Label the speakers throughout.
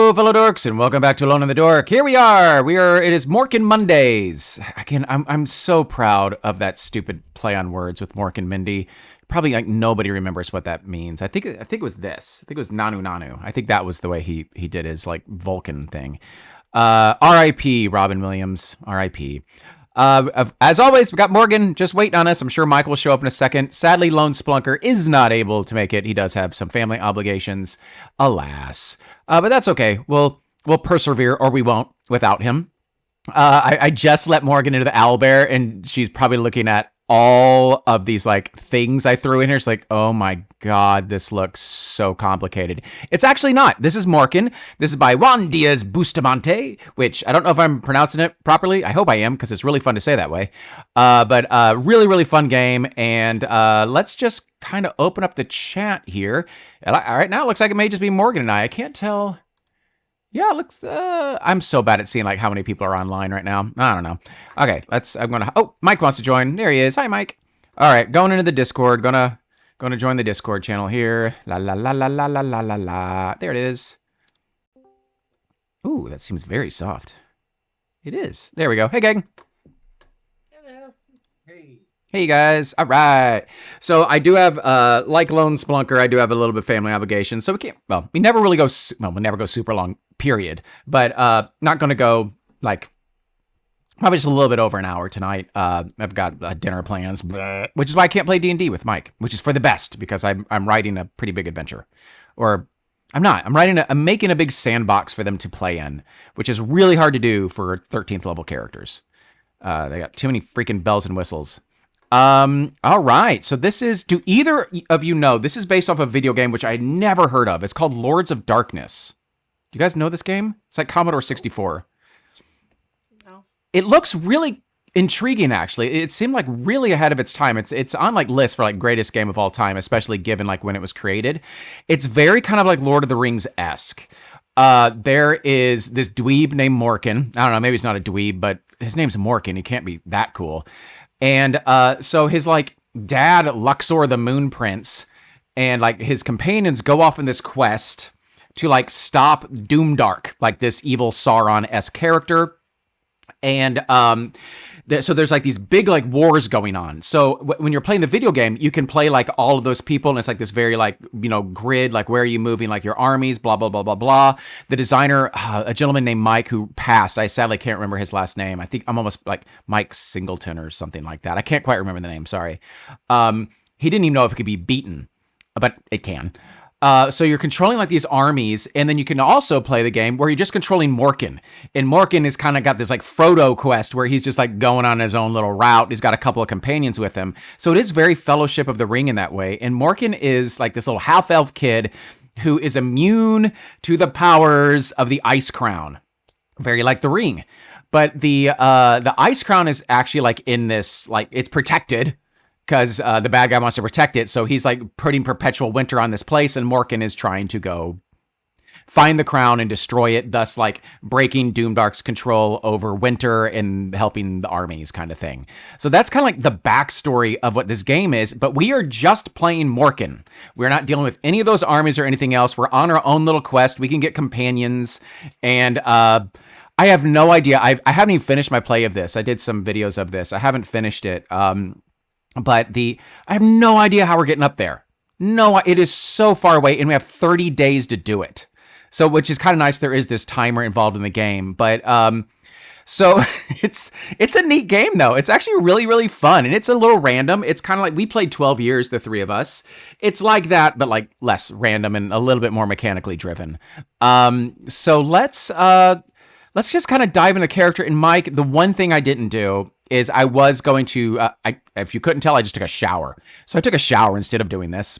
Speaker 1: Hello, fellow dorks, and welcome back to Alone in the Dork. Here we are. It is Morkin Mondays. Again, I'm so proud of that stupid play on words with Mork and Mindy. Probably like nobody remembers what that means. I think it was this. I think it was Nanu Nanu. I think that was the way he did his like Vulcan thing. R.I.P. Robin Williams. R.I.P. As always, we got Morgan just waiting on us. I'm sure Mike will show up in a second. Sadly, Lone Splunker is not able to make it. He does have some family obligations, alas. But that's okay. We'll persevere, or we won't, without him. I just let Morgan into the owlbear, and she's probably looking at all of these like things I threw in here. It's like, oh my god, this looks so complicated. It's actually not. This is Morkin. This is by Juan Díaz Bustamante, which I don't know if I'm pronouncing it properly. I hope I am, because it's really fun to say that way. But really, really fun game. And let's just kind of open up the chat here. All right, now it looks like it may just be Morgan and I can't tell. Yeah, it looks, I'm so bad at seeing like how many people are online right now. I don't know. Okay, oh, Mike wants to join. There he is. Hi, Mike. All right, going into the Discord. Gonna join the Discord channel here. La la la la la la la la la. There it is. Ooh, that seems very soft. It is. There we go. Hey, gang.
Speaker 2: Hello. Hey.
Speaker 1: Hey, guys. All right. So I do have, like Lone Splunker, I do have a little bit of family obligation. So we can't, well, we never really go, we'll never go super long, period. But not going to go, like, probably just a little bit over an hour tonight. I've got dinner plans, which is why I can't play D&D with Mike, which is for the best, because I'm writing a pretty big adventure. Or, I'm not. I'm making a big sandbox for them to play in, which is really hard to do for 13th level characters. They got too many freaking bells and whistles. All right. So this is, do either of you know, this is based off a video game which I never heard of. It's called Lords of Darkness. Do you guys know this game? It's like Commodore 64.
Speaker 2: No.
Speaker 1: It looks really intriguing, actually. It seemed like really ahead of its time. It's on like lists for like greatest game of all time, especially given like when it was created. It's very kind of like Lord of the Rings-esque. There is this dweeb named Morkin. I don't know, maybe he's not a dweeb, but his name's Morkin. He can't be that cool. And so his like dad, Luxor the Moon Prince, and like his companions go off on this quest to like stop Doomdark, like this evil Sauron-esque character. And so there's like these big like wars going on. So when you're playing the video game, you can play like all of those people, and it's like this very like, you know, grid, like where are you moving, like your armies, blah, blah, blah, blah, blah. The designer, a gentleman named Mike who passed, I sadly can't remember his last name. I think I'm almost like Mike Singleton or something like that. I can't quite remember the name, sorry. He didn't even know if it could be beaten, but it can. So you're controlling like these armies, and then you can also play the game where you're just controlling Morkin. And Morkin has kind of got this like Frodo quest where he's just like going on his own little route. He's got a couple of companions with him. So it is very Fellowship of the Ring in that way. And Morkin is like this little half-elf kid who is immune to the powers of the Ice Crown. Very like the Ring. But the Ice Crown is actually like in this, like it's protected, because the bad guy wants to protect it. So he's like putting perpetual winter on this place, and Morkin is trying to go find the crown and destroy it, thus like breaking Doomdark's control over winter and helping the armies kind of thing. So that's kind of like the backstory of what this game is, but we are just playing Morkin. We're not dealing with any of those armies or anything else. We're on our own little quest. We can get companions, and I have no idea. I haven't even finished my play of this. I did some videos of this. I haven't finished it. But I have no idea how we're getting up there. No, it is so far away, and we have 30 days to do it. So, which is kind of nice. There is this timer involved in the game, but so it's a neat game though. It's actually really, really fun, and it's a little random. It's kind of like we played 12 years, the three of us. It's like that, but like less random and a little bit more mechanically driven. So let's just kind of dive into character. And Mike, the one thing I didn't do is I was going to, if you couldn't tell, I just took a shower. So I took a shower instead of doing this.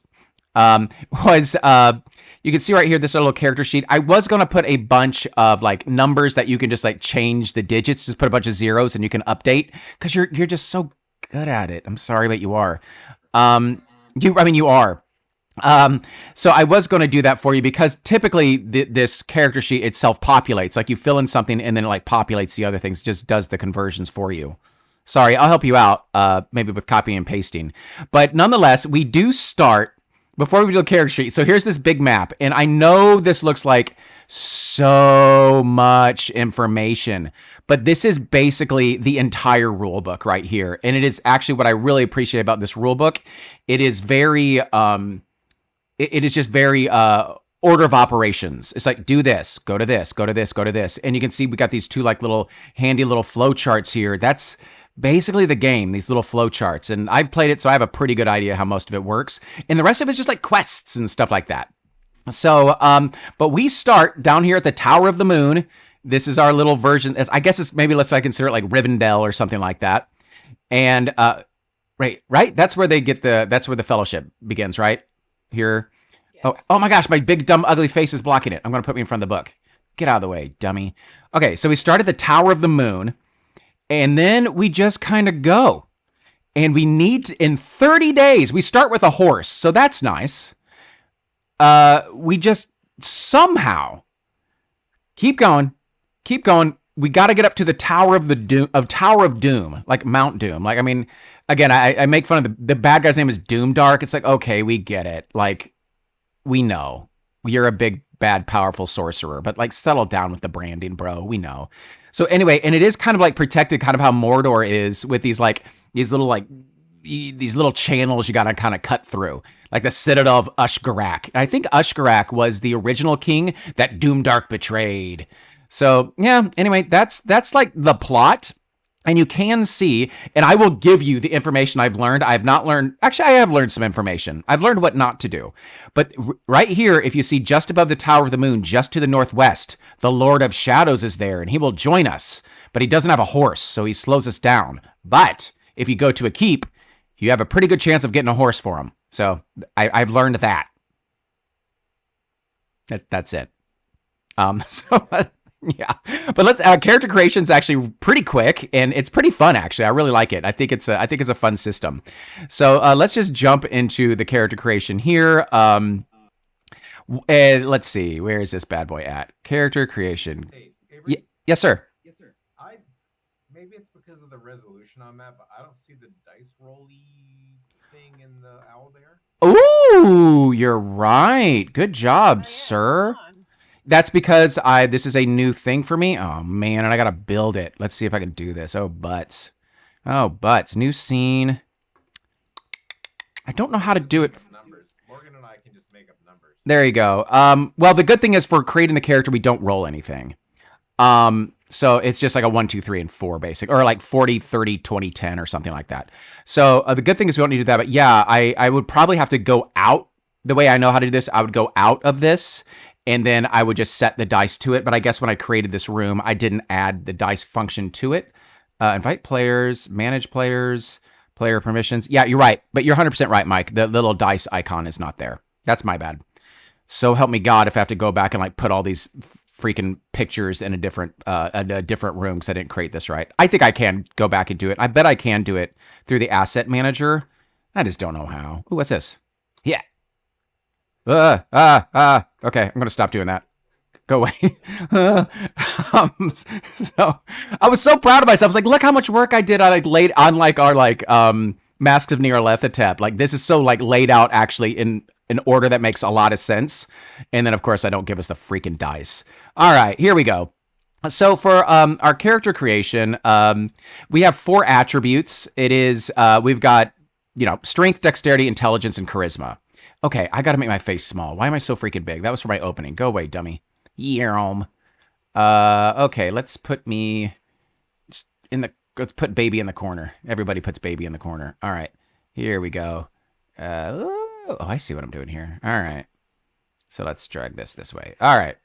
Speaker 1: You can see right here, this little character sheet. I was going to put a bunch of like numbers that you can just like change the digits, just put a bunch of zeros and you can update, because you're just so good at it. I'm sorry, but you are. You are. So I was going to do that for you, because typically this character sheet, it self-populates. Like you fill in something and then it like populates the other things, just does the conversions for you. Sorry, I'll help you out, maybe with copying and pasting. But nonetheless, we do start before we do a character sheet, so here's this big map, and I know this looks like so much information, but this is basically the entire rule book right here. And it is actually what I really appreciate about this rule book. It is very, it is just very, order of operations. It's like, do this, go to this, go to this, go to this. And you can see we got these two like little handy little flow charts here. That's basically the game, these little flow charts. And I've played it, so I have a pretty good idea how most of it works. And the rest of it's just like quests and stuff like that. So, but we start down here at the Tower of the Moon. This is our little version. I guess it's maybe let's consider it like Rivendell or something like that. And right, that's where they get that's where the fellowship begins, right? Here.
Speaker 2: Yes.
Speaker 1: Oh my gosh, my big dumb ugly face is blocking it. I'm gonna put me in front of the book. Get out of the way, dummy. Okay, so we start at the Tower of the Moon, and then we just kind of go. And we need in 30 days, we start with a horse, so that's nice. We just somehow keep going. We got to get up to the Tower of Doom, like Mount Doom. Like, I mean, again, I make fun of the bad guy's name is Doomdark. It's like, okay, we get it. Like, we know you're a big, bad, powerful sorcerer, but like, settle down with the branding, bro. We know. So anyway, and it is kind of like protected, kind of how Mordor is with these little channels you got to kind of cut through, like the Citadel of Ushgarak. And I think Ushgarak was the original king that Doomdark betrayed. So yeah, anyway, that's like the plot. And you can see, and I will give you the information I've learned. I have learned some information. I've learned what not to do. But right here, if you see just above the Tower of the Moon, just to the northwest, the Lord of Shadows is there, and he will join us. But he doesn't have a horse, so he slows us down. But if you go to a keep, you have a pretty good chance of getting a horse for him. So I've learned that. That's it. Yeah, but let's character creation is actually pretty quick and it's pretty fun. Actually, I really like it. I think it's a fun system. So let's just jump into the character creation here. And let's see, where is this bad boy at? Character creation.
Speaker 3: Hey, Avery?
Speaker 1: Yes, sir.
Speaker 3: Yes, sir. Maybe it's because of the resolution on that, but I don't see the dice rolly thing in the owl there.
Speaker 1: Ooh, you're right. Good job,
Speaker 2: Oh, yeah,
Speaker 1: sir.
Speaker 2: come on.
Speaker 1: That's because this is a new thing for me. Oh man, and I gotta build it. Let's see if I can do this. Oh butts. New scene. I don't know how to do it.
Speaker 3: Numbers. Morgan and I can just make up numbers.
Speaker 1: There you go. Well, the good thing is for creating the character, we don't roll anything. So it's just like a 1, 2, 3, and 4 basic, or like 40, 30, 20, 10 or something like that. So the good thing is we don't need to do that. But yeah, I would probably have to go out. The way I know how to do this, I would go out of this. And then I would just set the dice to it. But I guess when I created this room, I didn't add the dice function to it. Invite players, manage players, player permissions. Yeah, you're right. But you're 100% right, Mike. The little dice icon is not there. That's my bad. So help me God if I have to go back and like put all these freaking pictures in a different room because I didn't create this right. I think I can go back and do it. I bet I can do it through the asset manager. I just don't know how. Ooh, what's this? Yeah. Okay, I'm gonna stop doing that. Go away. So I was so proud of myself. I was like, look how much work I did. I like laid on like our Masks of Nyarlathotep. Like this is so like laid out actually in an order that makes a lot of sense. And then of course I don't give us the freaking dice. All right, here we go. So for our character creation, we have 4 attributes. It is we've got strength, dexterity, intelligence, and charisma. Okay, I gotta make my face small. Why am I so freaking big? That was for my opening. Go away, dummy. Yerm. Okay, let's put me just let's put baby in the corner. Everybody puts baby in the corner. All right, here we go. Oh, I see what I'm doing here. All right. So let's drag this way. All right.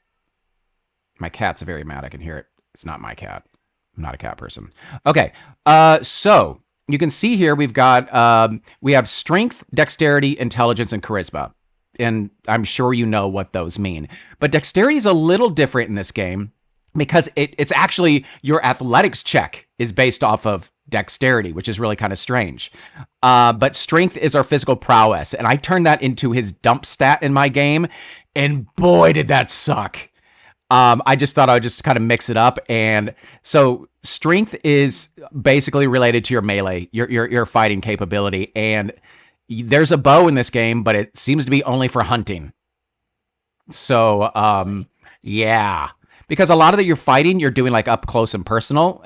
Speaker 1: My cat's very mad. I can hear it. It's not my cat. I'm not a cat person. Okay. So you can see here we've got we have strength, dexterity, intelligence, and charisma. And I'm sure you know what those mean. But dexterity is a little different in this game because it's actually your athletics check is based off of dexterity, which is really kind of strange. But strength is our physical prowess. And I turned that into his dump stat in my game. And boy, did that suck. I just thought I would just kind of mix it up. And so strength is basically related to your melee, your fighting capability. And there's a bow in this game, but it seems to be only for hunting. So, yeah, because a lot of that you're fighting, you're doing like up close and personal,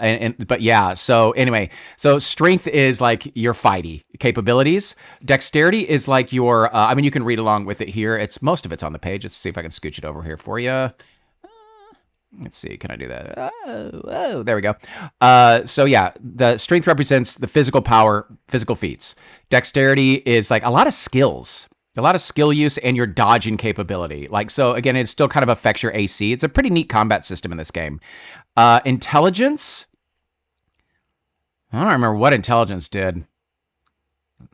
Speaker 1: but yeah. So anyway, so strength is like your fighty capabilities. Dexterity is like your. I mean, you can read along with it here. It's most of it's on the page. Let's see if I can scooch it over here for you. Let's see, can I do that? Oh, there we go. So yeah, the strength represents the physical power, physical feats. Dexterity is like a lot of skills. A lot of skill use and your dodging capability. Like, so again, it still kind of affects your AC. It's a pretty neat combat system in this game. Intelligence. I don't remember what intelligence did.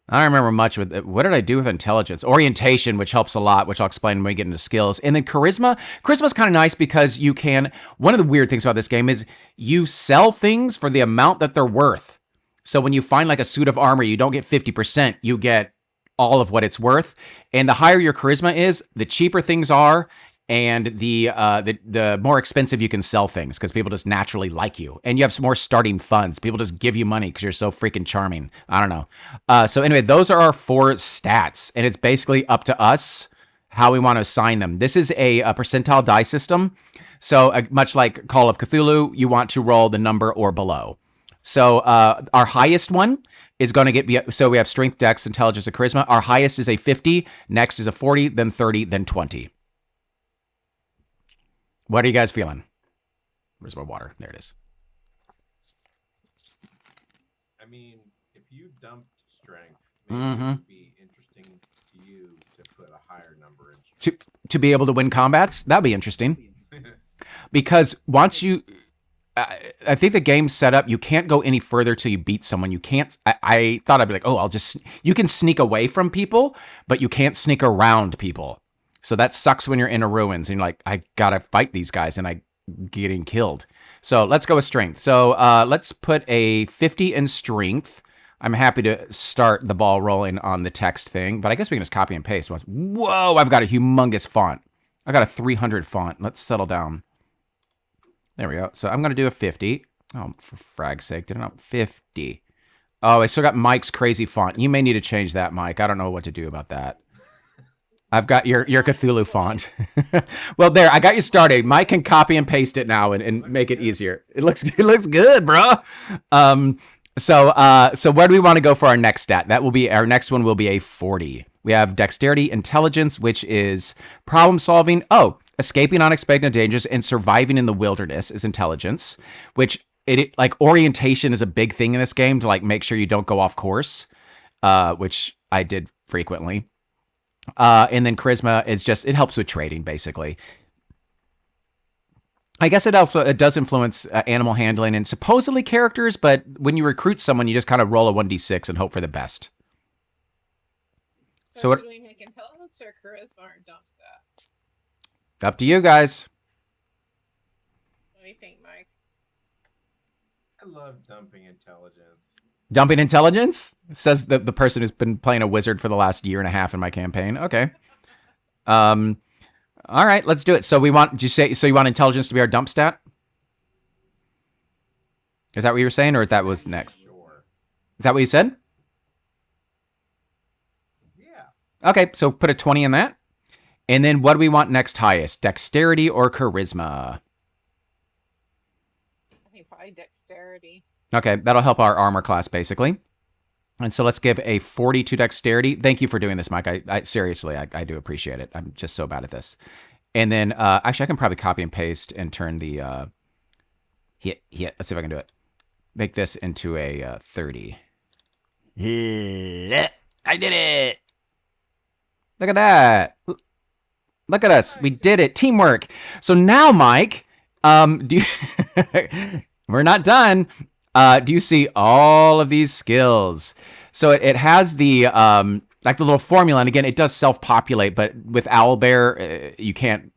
Speaker 1: I don't remember much with it. What did I do with intelligence? Orientation, which helps a lot, which I'll explain when we get into skills. And then charisma. Charisma's kind of nice because you can, one of the weird things about this game is you sell things for the amount that they're worth. So when you find like a suit of armor, you don't get 50%, you get all of what it's worth. And the higher your charisma is, the cheaper things are, and the more expensive you can sell things because people just naturally like you, and you have some more starting funds. People just give you money because you're so freaking charming. I don't know. So anyway, those are our 4 stats, and it's basically up to us how we want to assign them. This is a percentile die system, so much like Call of Cthulhu, you want to roll the number or below. So our highest one is going to get, so we have strength, dex, intelligence, and charisma. Our highest is a 50, next is a 40, then 30, then 20. What are you guys feeling? Where's my water? There it is.
Speaker 3: I mean, if you dumped strength, maybe it would be interesting to you to put a higher number in strength.
Speaker 1: To be able to win combats? That'd be interesting. Because once you... I think the game's set up, you can't go any further till you beat someone. You can't... I thought I'd be like, oh, I'll just... You can sneak away from people, but you can't sneak around people. So that sucks when you're in a ruins and you're like, I gotta fight these guys and I'm getting killed. So let's go with strength. So let's put a 50 in strength. I'm happy to start the ball rolling on the text thing, but I guess we can just copy and paste. Whoa, I've got a humongous font. I got a 300 font. Let's settle down. There we go. So I'm going to do a 50. Oh, for frag's sake, did I not? 50. Oh, I still got Mike's crazy font. You may need to change that, Mike. I don't know what to do about that. I've got your Cthulhu font. Well, there, I got you started. Mike can copy and paste it now and make it easier. It looks good, bro. So where do we want to go for our next stat? That will be, our next one will be a 40. We have dexterity, intelligence, which is problem solving. Oh, escaping unexpected dangers and surviving in the wilderness is intelligence, which it like orientation is a big thing in this game to like make sure you don't go off course, which I did frequently. And then charisma is just, it helps with trading basically. I guess it does influence animal handling and supposedly characters, but when you recruit someone, you just kind of roll a 1d6 and hope for the best.
Speaker 2: So should we make intelligence or charisma or dump stat?
Speaker 1: Up to you guys.
Speaker 2: What do you think, Mike?
Speaker 3: I love dumping intelligence.
Speaker 1: Dumping intelligence? Says the person who's been playing a wizard for the last year and a half in my campaign. Okay. All right, let's do it. So we want, did you say, so you want intelligence to be our dump stat? Is that what you were saying, or that was next?
Speaker 3: Sure.
Speaker 1: Is that what you said?
Speaker 3: Yeah.
Speaker 1: Okay, so put a 20 in that. And then what do we want next highest? Dexterity or charisma?
Speaker 2: I think probably dexterity.
Speaker 1: Okay, that'll help our armor class, basically. And so let's give a 40 to dexterity. Thank you for doing this, Mike. I seriously, I do appreciate it. I'm just so bad at this. And then, actually, I can probably copy and paste and turn the, let's see if I can do it. Make this into a 30. I did it! Look at that. Look at us. We did it. Teamwork. So now, Mike, do you... we're not done. Do you see all of these skills? So it has the like the little formula, and again, it does self-populate, but with Owlbear, you can't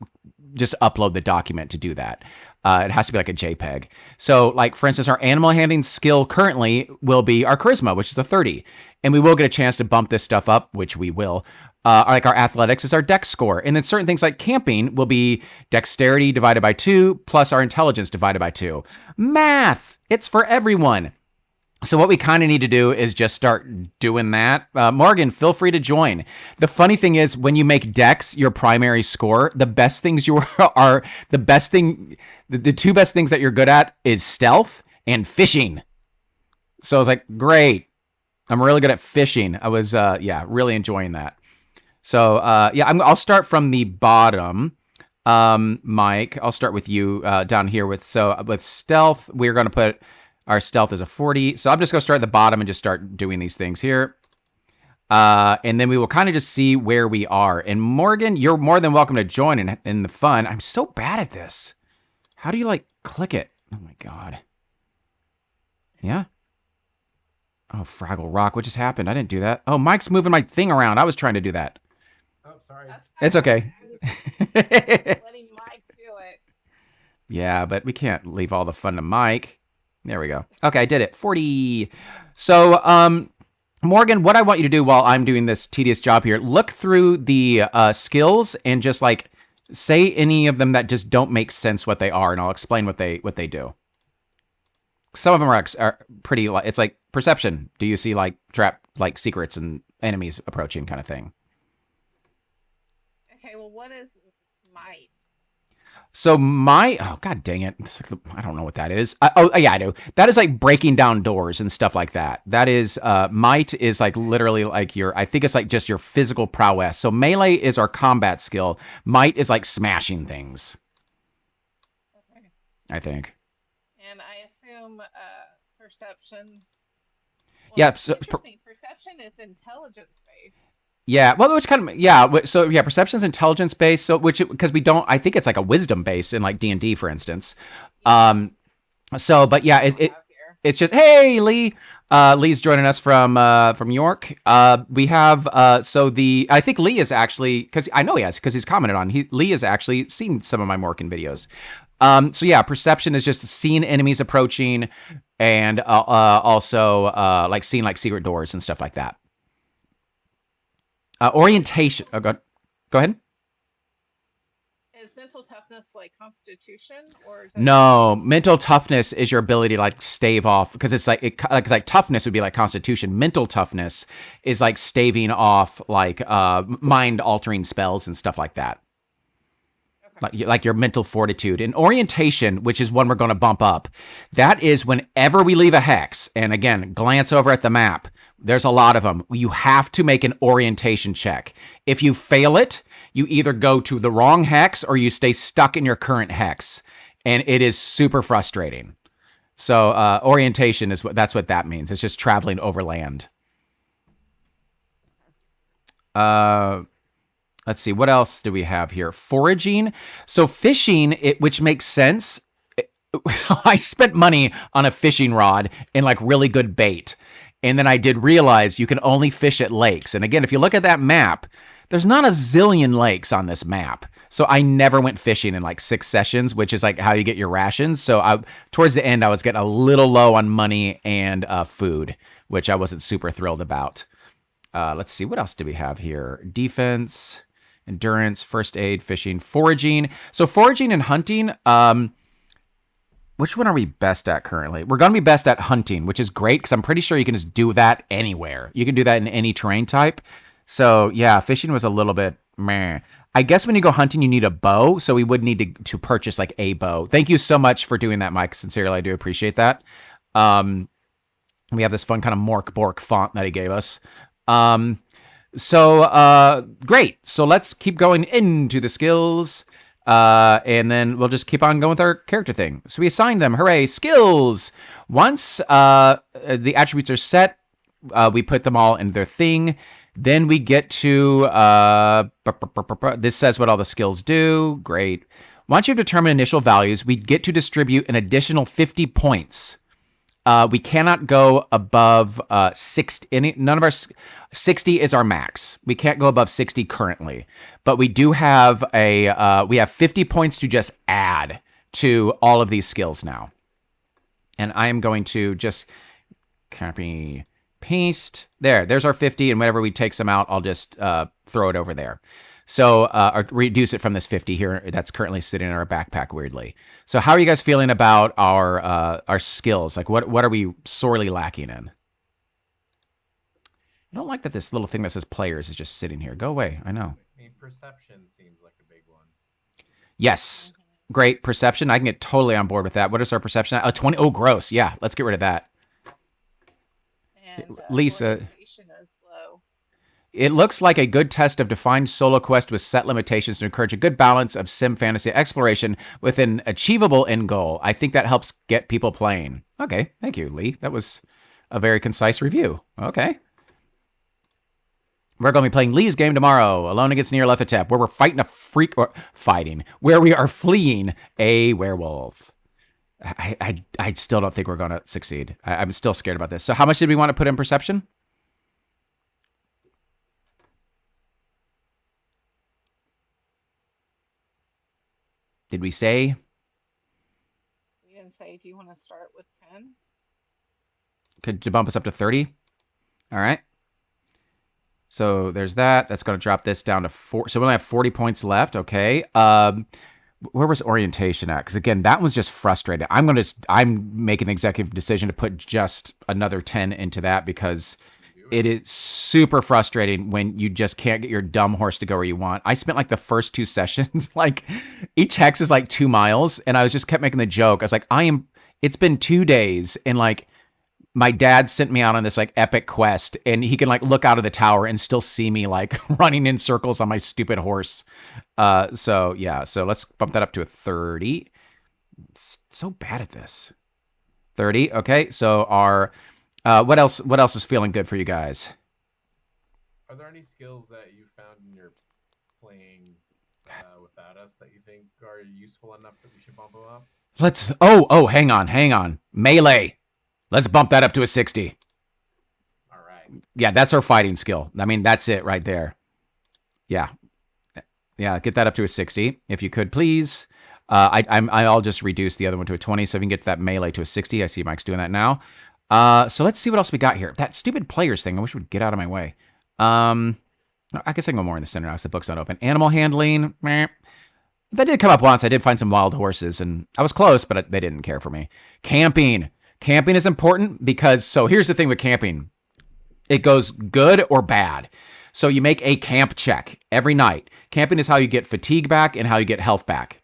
Speaker 1: just upload the document to do that. It has to be like a JPEG. So, like for instance, our animal handling skill currently will be our charisma, which is a 30, and we will get a chance to bump this stuff up, which we will. Like our athletics is our dex score, and then certain things like camping will be dexterity divided by 2 plus our intelligence divided by 2. Math. It's for everyone. So what we kind of need to do is just start doing that. Morgan, feel free to join. The funny thing is, when you make Dex your primary score, the best things you are the best thing. The two best things that you're good at is stealth and fishing. So I was like, great. I'm really good at fishing. I was, yeah, really enjoying that. So, yeah, I'll start from the bottom. Mike, I'll start with you down here with stealth. We're going to put our stealth as a 40. So I'm just going to start at the bottom and just start doing these things here. And then we will kind of just see where we are. And Morgan, you're more than welcome to join in the fun. I'm so bad at this. How do you like click it? Oh my God. Yeah. Oh, Fraggle Rock. What just happened? I didn't do that. Oh, Mike's moving my thing around. I was trying to do that.
Speaker 3: Oh, sorry.
Speaker 2: That's
Speaker 1: It's okay.
Speaker 2: I was letting Mike do it.
Speaker 1: Yeah, but we can't leave all the fun to Mike. There we go. Okay, I did it. 40. So, Morgan, what I want you to do while I'm doing this tedious job here, look through the skills and just like say any of them that just don't make sense what they are, and I'll explain what they do. Some of them are pretty. It's like perception. Do you see like secrets and enemies approaching kind of thing?
Speaker 2: Okay, well, what is might?
Speaker 1: So oh god dang it, I don't know what that is. Yeah, I do. That is like breaking down doors and stuff like that. That is might is like literally like I think it's like just your physical prowess. So melee is our combat skill. Might is like smashing things.
Speaker 2: Okay.
Speaker 1: I think.
Speaker 2: And I assume perception. Well,
Speaker 1: Yeah.
Speaker 2: interesting. Perception is intelligence based.
Speaker 1: Yeah, well, which kind of so yeah, perception's intelligence based. So because we don't, I think it's like a wisdom based in like D&D, for instance. So, but yeah, it's just hey Lee, Lee's joining us from York. We have I think Lee is actually because I know he has because he's commented on Lee has actually seen some of my Morkin videos. So yeah, perception is just seeing enemies approaching, and also like seeing like secret doors and stuff like that. Orientation. Oh, go ahead.
Speaker 2: Is mental toughness like constitution, or is
Speaker 1: No, mental toughness is your ability to like stave off because it's like like toughness would be like constitution. Mental toughness is like staving off like mind altering spells and stuff like that. Okay. Like your mental fortitude. And orientation, which is one we're going to bump up, that is whenever we leave a hex, and again, glance over at the map. There's a lot of them. You have to make an orientation check. If you fail it, you either go to the wrong hex or you stay stuck in your current hex. And it is super frustrating. So orientation that's what that means. It's just traveling over land. Let's see. What else do we have here? Foraging. So fishing, which makes sense. I spent money on a fishing rod and like really good bait. And then I did realize you can only fish at lakes. And again, if you look at that map, there's not a zillion lakes on this map. So I never went fishing in like 6 sessions, which is like how you get your rations. So towards the end, I was getting a little low on money and food, which I wasn't super thrilled about. Let's see. What else do we have here? Defense, endurance, first aid, fishing, foraging. So foraging and hunting, which one are we best at currently? We're going to be best at hunting, which is great because I'm pretty sure you can just do that anywhere. You can do that in any terrain type. So yeah, fishing was a little bit meh. I guess when you go hunting, you need a bow. So we would need to purchase like a bow. Thank you so much for doing that, Mike. Sincerely, I do appreciate that. We have this fun kind of Mork Bork font that he gave us. Great. So let's keep going into the skills. And then we'll just keep on going with our character thing. So we assign them. Hooray. Skills. Once the attributes are set, we put them all in their thing. Then we get to this says what all the skills do. Great. Once you've determined initial values, we get to distribute an additional 50 points. We cannot go above 60. None of our 60 is our max. We can't go above 60 currently, but we do have we have 50 points to just add to all of these skills now. And I am going to just copy, paste. There's our 50, and whenever we take some out, I'll just throw it over there. So, or reduce it from this 50 here that's currently sitting in our backpack weirdly. So, how are you guys feeling about our skills? Like, what are we sorely lacking in? I don't like that this little thing that says players is just sitting here. Go away. I know.
Speaker 3: I mean, perception seems like a big one.
Speaker 1: Yes.
Speaker 2: Mm-hmm.
Speaker 1: Great. Perception. I can get totally on board with that. What is our perception? 20. Oh, gross. Yeah. Let's get rid of that.
Speaker 2: And
Speaker 1: Lisa,
Speaker 2: orientation is low.
Speaker 1: it looks like a good test of defined solo quest with set limitations to encourage a good balance of sim fantasy exploration with an achievable end goal. I think that helps get people playing. Okay. Thank you, Lee. That was a very concise review. Okay. We're going to be playing Lee's game tomorrow, Alone Against Nyarlathotep, where we're where we are fleeing a werewolf. I still don't think we're going to succeed. I'm still scared about this. So how much did we want to put in perception? Did we say?
Speaker 2: We didn't say, do you want to start with 10?
Speaker 1: Could you bump us up to 30? All right. So there's that. That's going to drop this down to 4. So we only have 40 points left. Okay. Where was orientation at? Because again, that was just frustrating. I'm making an executive decision to put just another 10 into that because it is super frustrating when you just can't get your dumb horse to go where you want. I spent like the first 2 sessions, like each hex is like 2 miles, and I was just kept making the joke. I was like, it's been 2 days, and like my dad sent me out on this like epic quest, and he can like look out of the tower and still see me like running in circles on my stupid horse. So yeah, so let's bump that up to a 30. So bad at this. 30. Okay, so our what else is feeling good for you guys?
Speaker 3: Are there any skills that you found in your playing without us that you think are useful enough that we should bump them up?
Speaker 1: Hang on. Melee. Let's bump that up to a 60.
Speaker 3: All right.
Speaker 1: Yeah, that's our fighting skill. I mean, that's it right there. Yeah. Yeah, get that up to a 60 if you could, please. I'll just reduce the other one to a 20 so we can get that melee to a 60. I see Mike's doing that now. So let's see what else we got here. That stupid players thing. I wish it would get out of my way. I guess I can go more in the center now because the book's not open. Animal handling. Meh. That did come up once. I did find some wild horses, and I was close, but they didn't care for me. Camping. Camping is important because, so here's the thing with camping. It goes good or bad. So you make a camp check every night. Camping is how you get fatigue back and how you get health back.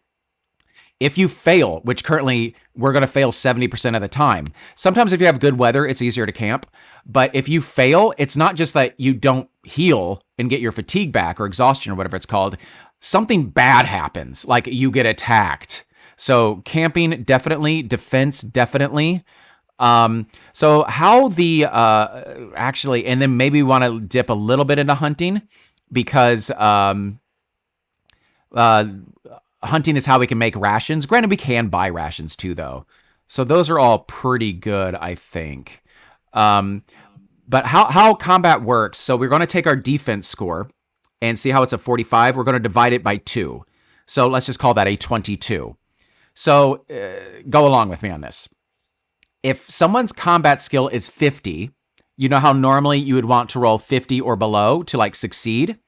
Speaker 1: If you fail, which currently we're going to fail 70% of the time. Sometimes if you have good weather, it's easier to camp. But if you fail, it's not just that you don't heal and get your fatigue back or exhaustion or whatever it's called. Something bad happens, like you get attacked. So camping, definitely. Defense, definitely. So how the, actually, and then maybe we want to dip a little bit into hunting because, hunting is how we can make rations. Granted, we can buy rations too, though. So those are all pretty good, I think. But how combat works, so we're going to take our defense score and see how it's a 45. We're going to divide it by 2. So let's just call that a 22. So go along with me on this. If someone's combat skill is 50, you know how normally you would want to roll 50 or below to like succeed?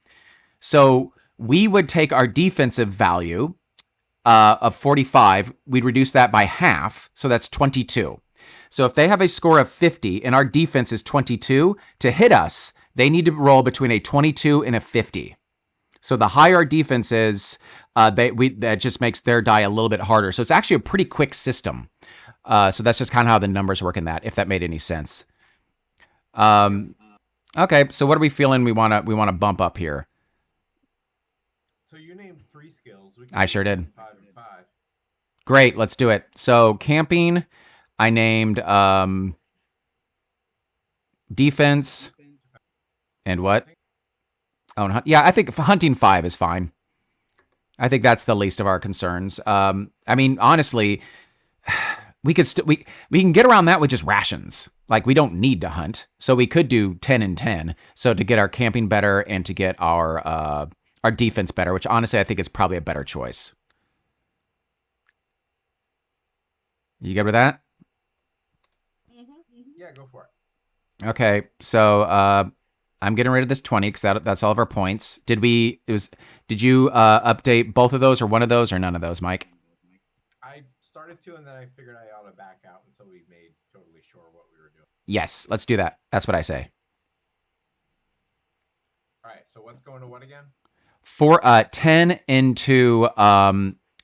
Speaker 1: So we would take our defensive value of 45, we'd reduce that by half, so that's 22. So if they have a score of 50 and our defense is 22, to hit us, they need to roll between a 22 and a 50. So the higher our defense is, that just makes their die a little bit harder. So it's actually a pretty quick system. So that's just kind of how the numbers work in that, if that made any sense. Okay, so what are we feeling we want to bump up here?
Speaker 3: So you named 3 skills.
Speaker 1: I sure did.
Speaker 3: 5 and 5.
Speaker 1: Great, let's do it. So camping, I named defense and what? Oh, and yeah, I think hunting 5 is fine. I think that's the least of our concerns. I mean, honestly, we could we can get around that with just rations. Like we don't need to hunt, so we could do 10 and 10. So to get our camping better and to get our defense better, which honestly I think is probably a better choice. You good with that?
Speaker 2: Mm-hmm.
Speaker 3: Yeah, go for it.
Speaker 1: Okay, so I'm getting rid of this 20 because that's all of our points. Did you update both of those or one of those or none of those, Mike?
Speaker 3: I started to, and then I figured I ought to back out until we made totally sure what we were doing.
Speaker 1: Yes, let's do that. That's what I say.
Speaker 3: All right, so what's going to what again?
Speaker 1: For 10 into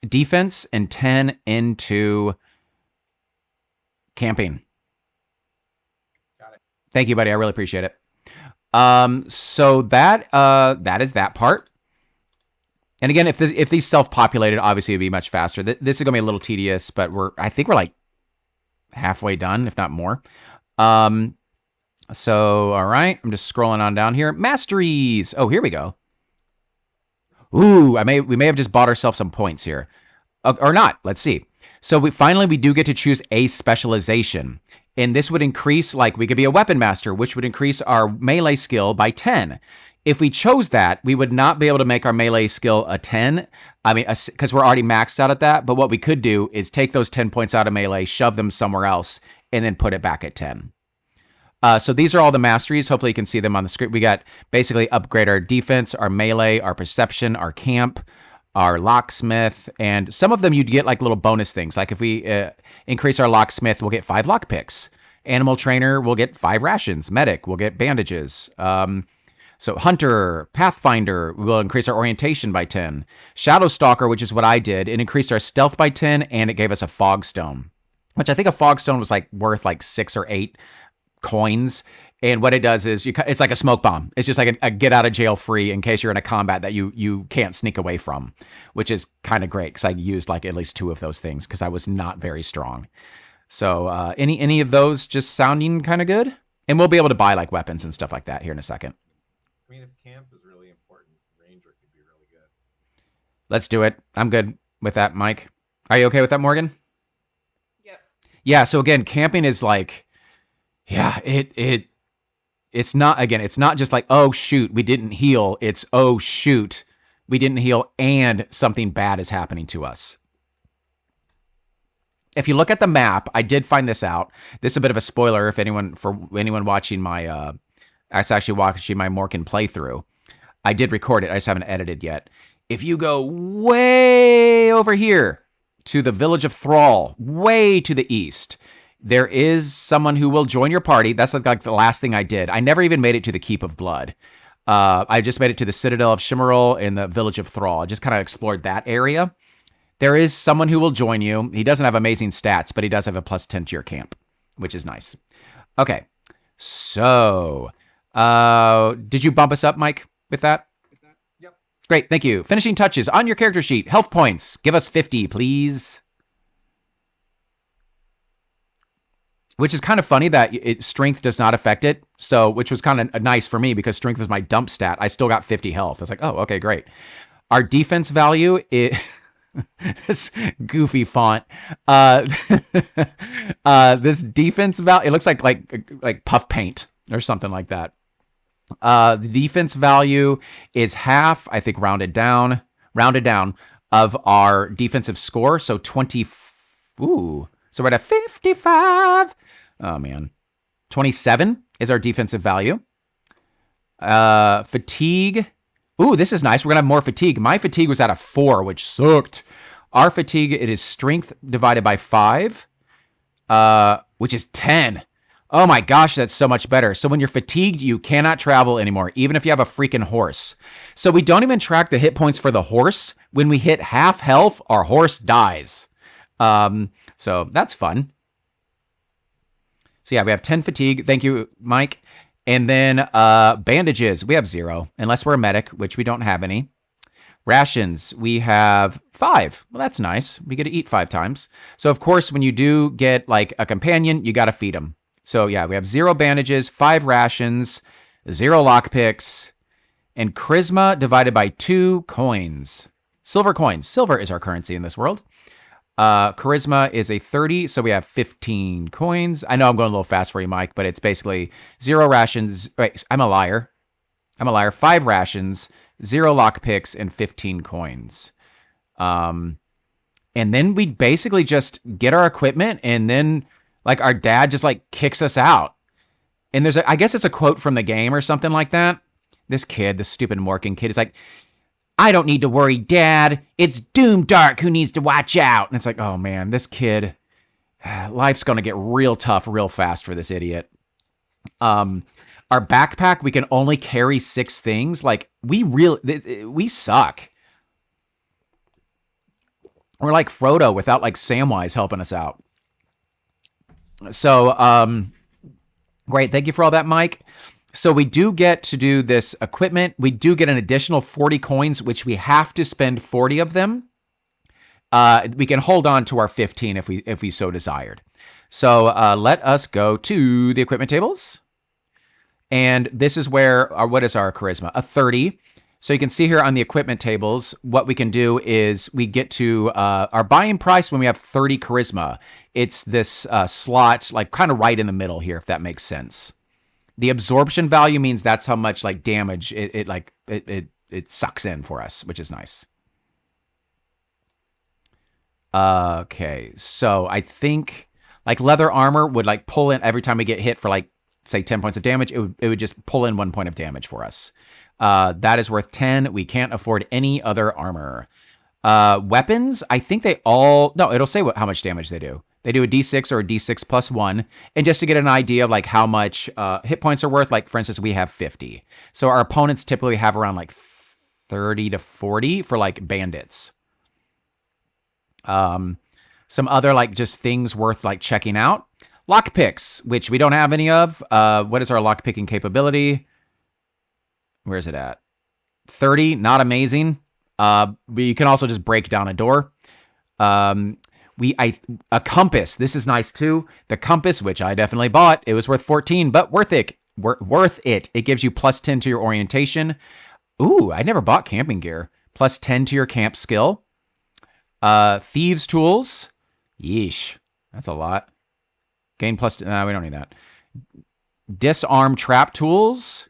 Speaker 1: defense and 10 into camping.
Speaker 3: Got it.
Speaker 1: Thank you, buddy. I really appreciate it. So that is that part. And again, if these self-populated, obviously it'd be much faster. This is gonna be a little tedious, but I think we're like halfway done, if not more. So all right, I'm just scrolling on down here. Masteries. Oh, here we go. Ooh, we may have just bought ourselves some points here, or not. Let's see. So we do get to choose a specialization, and this would increase, like we could be a weapon master, which would increase our melee skill by 10. If we chose that, we would not be able to make our melee skill a 10. I mean, because we're already maxed out at that. But what we could do is take those 10 points out of melee, shove them somewhere else, and then put it back at 10. So these are all the masteries. Hopefully you can see them on the screen. We got basically upgrade our defense, our melee, our perception, our camp, our locksmith, and some of them you'd get like little bonus things. Like if we increase our locksmith, we'll get 5 lockpicks. Animal trainer, we'll get 5 rations. Medic, we'll get bandages. So Hunter, Pathfinder, we'll increase our orientation by 10. Shadow Stalker, which is what I did, it increased our stealth by 10, and it gave us a Fog Stone, which I think a Fog Stone was like worth like 6 or 8 coins. And what it does is it's like a smoke bomb. It's just like a get out of jail free in case you're in a combat that you can't sneak away from, which is kind of great because I used like at least 2 of those things because I was not very strong. So any of those just sounding kind of good? And we'll be able to buy like weapons and stuff like that here in a second.
Speaker 3: I mean, if camp is really important, ranger could be really good.
Speaker 1: Let's do it. I'm good with that, Mike. Are you okay with that, Morgan?
Speaker 2: Yep.
Speaker 1: Yeah, so again, camping is like, yeah, it's not just like, oh shoot, we didn't heal. It's, oh shoot, we didn't heal and something bad is happening to us. If you look at the map, I did find this out. This is a bit of a spoiler for anyone watching my actually watching my Morkin playthrough. I did record it. I just haven't edited yet. If you go way over here to the village of Thrall, way to the east, there is someone who will join your party. That's like the last thing I did. I never even made it to the Keep of Blood. I just made it to the Citadel of Shimmerl and the village of Thrall. I just kind of explored that area. There is someone who will join you. He doesn't have amazing stats, but he does have a +10 to your camp, which is nice. Okay, so did you bump us up, Mike, with that?
Speaker 3: Yep.
Speaker 1: Great, thank you. Finishing touches on your character sheet. Health points. Give us 50, please. Which is kind of funny that strength does not affect it. So, which was kind of nice for me because strength is my dump stat. I still got 50 health. I was like, oh, okay, great. Our defense value is this goofy font. This defense value, it looks like puff paint or something like that. The defense value is half, I think, rounded down of our defensive score. So 20. Ooh, so we're at a 55. Oh man, 27 is our defensive value. Fatigue. Ooh, this is nice. We're gonna have more fatigue. My fatigue was at a 4, which sucked. Our fatigue, it is strength divided by 5, which is 10. Oh my gosh, that's so much better. So when you're fatigued, you cannot travel anymore, even if you have a freaking horse. So we don't even track the hit points for the horse. When we hit half health, our horse dies. So that's fun. So yeah, we have 10 fatigue. Thank you, Mike. And then bandages, we have 0, unless we're a medic, which we don't have any. Rations, we have 5. Well, that's nice. We get to eat 5 times. So of course, when you do get like a companion, you got to feed them. So yeah, we have 0 bandages, 5 rations, 0 lockpicks, and charisma divided by 2 coins. Silver coins. Silver is our currency in this world. Charisma is a 30, so we have 15 coins. I know I'm going a little fast for you, Mike, but it's basically 0 rations. Wait, I'm a liar. 5 rations, 0 lockpicks, and 15 coins. And then we basically just get our equipment, and then like our dad just like kicks us out. And there's I guess it's a quote from the game or something like that. This kid, this stupid Morkin kid, is like, I don't need to worry, Dad. It's Doomdark who needs to watch out. And it's like, oh man, this kid, life's gonna get real tough real fast for this idiot. Our backpack, we can only carry 6 things. Like, we suck. We're like Frodo without like Samwise helping us out. So, great. Thank you for all that, Mike. So we do get to do this equipment. We do get an additional 40 coins, which we have to spend 40 of them. We can hold on to our 15 if we so desired. So let us go to the equipment tables. And this is where, what is our charisma? A 30. So you can see here on the equipment tables, what we can do is we get to our buying price when we have 30 charisma. It's this slot, like kind of right in the middle here, if that makes sense. The absorption value means that's how much like damage it sucks in for us, which is nice. Okay, so I think like leather armor would like pull in every time we get hit for like, say 10 points of damage, it would just pull in 1 point of damage for us. That is worth 10. We can't afford any other armor. Weapons, I think they all, no, it'll say how much damage they do. They do a d6 or a d6 plus 1. And just to get an idea of like how much hit points are worth, like for instance, we have 50. So our opponents typically have around like 30 to 40 for like bandits. Some other like just things worth like checking out. Lockpicks, which we don't have any of. What is our lockpicking capability? Where is it at? 30, not amazing. We can also just break down a door. A compass. This is nice too. The compass, which I definitely bought, it was worth 14, but worth it. Worth it. It gives you plus 10 to your orientation. Ooh, I never bought camping gear. Plus 10 to your camp skill. Thieves tools. Yeesh, that's a lot. Gain plus, we don't need that. Disarm trap tools,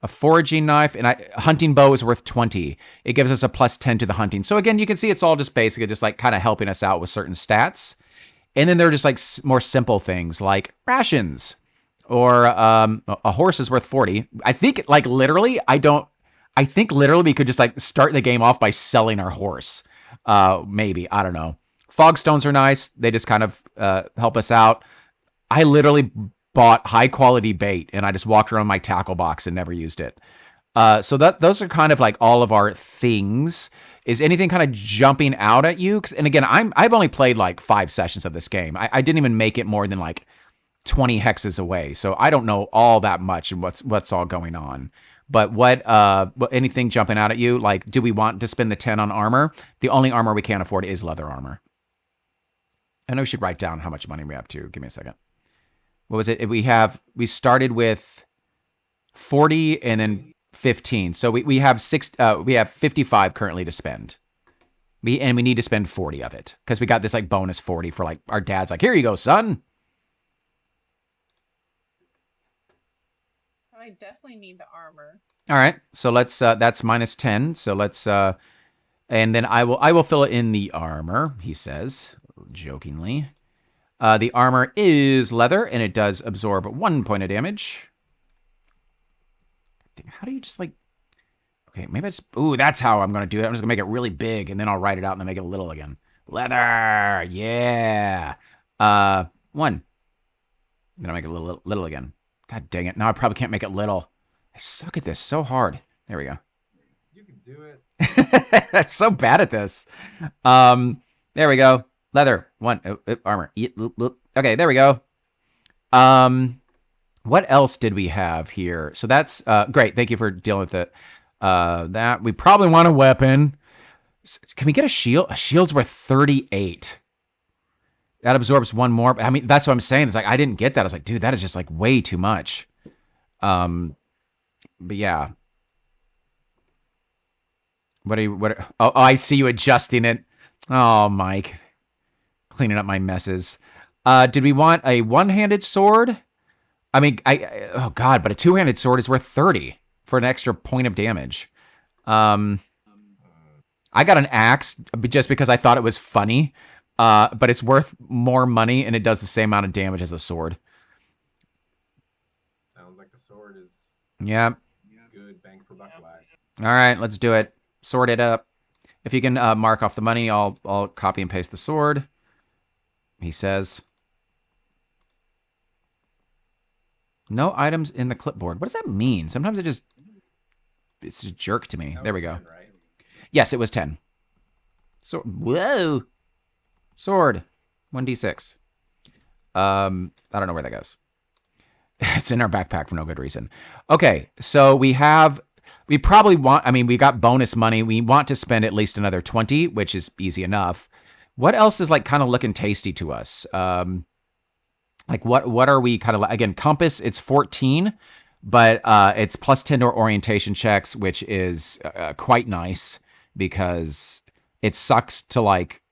Speaker 1: a foraging knife, and a hunting bow is worth 20. It gives us a plus 10 to the hunting. So again, you can see it's all just basically just like kind of helping us out with certain stats. And then there are just like more simple things like rations or a horse is worth 40. I think like literally, I think literally we could just like start the game off by selling our horse. Maybe, I don't know. Fog stones are nice. They just kind of help us out. I literally bought high quality bait and I just walked around my tackle box and never used it. So those are kind of like all of our things. Is anything kind of jumping out at you? And again, I've only played like 5 sessions of this game. I didn't even make it more than like 20 hexes away. So I don't know all that much and what's all going on. But what anything jumping out at you? Like, do we want to spend the 10 on armor? The only armor we can't afford is leather armor. I know we should write down how much money we have too. Give me a second. What was it? We started with 40 and then 15. So we have 55 currently to spend. We need to spend 40 of it because we got this like bonus 40 for like our dad's like, here you go, son.
Speaker 2: I definitely need the armor.
Speaker 1: All right. So let's that's minus 10. So let's and then I will fill it in the armor, he says, jokingly. The armor is leather, and it does absorb 1 point of damage. How do you just, like... Okay, maybe I just... Ooh, that's how I'm going to do it. I'm just going to make it really big, and then I'll write it out and then make it little again. Leather! Yeah! 1. Then I'll make it little again. God dang it. Now I probably can't make it little. I suck at this so hard. There we go.
Speaker 3: You can do it.
Speaker 1: I'm so bad at this. There we go. Leather. 1. Armor. Okay, there we go. What else did we have here? So that's great. Thank you for dealing with it. That we probably want a weapon. Can we get a shield? A shield's worth 38. That absorbs 1 more. I mean, that's what I'm saying. It's like I didn't get that. I was like, dude, that is just like way too much. But yeah. Oh, I see you adjusting it. Oh, Mike. Cleaning up my messes. Did we want a one-handed sword? I mean, oh God, but a two-handed sword is worth 30 for an extra point of damage. I got an axe just because I thought it was funny, but it's worth more money and it does the same amount of damage as a sword. Yeah.
Speaker 3: Good bang for buck wise.
Speaker 1: All right, let's do it. Sort it up. If you can mark off the money, I'll copy and paste the sword. He says. No items in the clipboard. What does that mean? Sometimes it's just a jerk to me.
Speaker 3: That
Speaker 1: There
Speaker 3: was
Speaker 1: we go.
Speaker 3: 10, right?
Speaker 1: Yes, it was 10. So whoa. Sword. 1d6. I don't know where that goes. It's in our backpack for no good reason. Okay, so we probably want, I mean, we got bonus money. We want to spend at least another 20, which is easy enough. What else is like kind of looking tasty to us? Like what are we kind of like? Again, compass, it's 14, but it's plus 10 to our orientation checks, which is quite nice because it sucks to like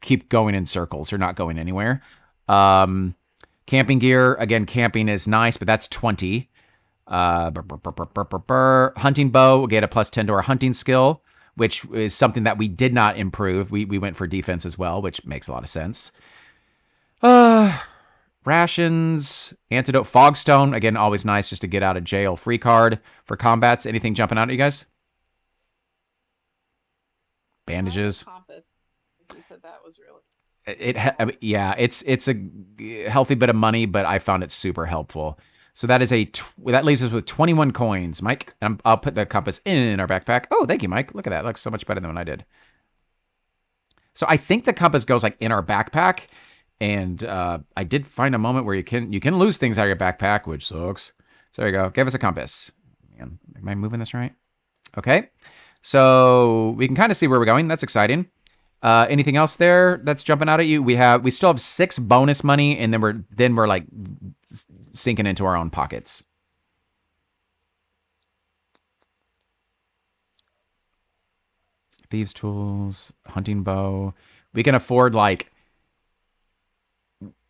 Speaker 1: keep going in circles or not going anywhere. Camping gear, again, camping is nice, but that's 20. Hunting bow, we'll get a plus 10 to our hunting skill, which is something that we did not improve. We went for defense as well, which makes a lot of sense. Rations, antidote, fogstone, again, always nice just to get out of jail. Free card for combats. Anything jumping out at you guys? Bandages.
Speaker 2: Compass. You said that was really.
Speaker 1: Yeah, it's a healthy bit of money, but I found it super helpful. So that is that leaves us with 21 coins, Mike. And I'll put the compass in our backpack. Oh, thank you, Mike. Look at that. It looks so much better than what I did. So I think the compass goes like in our backpack, and I did find a moment where you can lose things out of your backpack, which sucks. So there you go. Give us a compass. Man, am I moving this right? Okay. So we can kind of see where we're going. That's exciting. Anything else there that's jumping out at you? We still have 6 bonus money, and then we're like sinking into our own pockets. Thieves' tools, hunting bow. We can afford like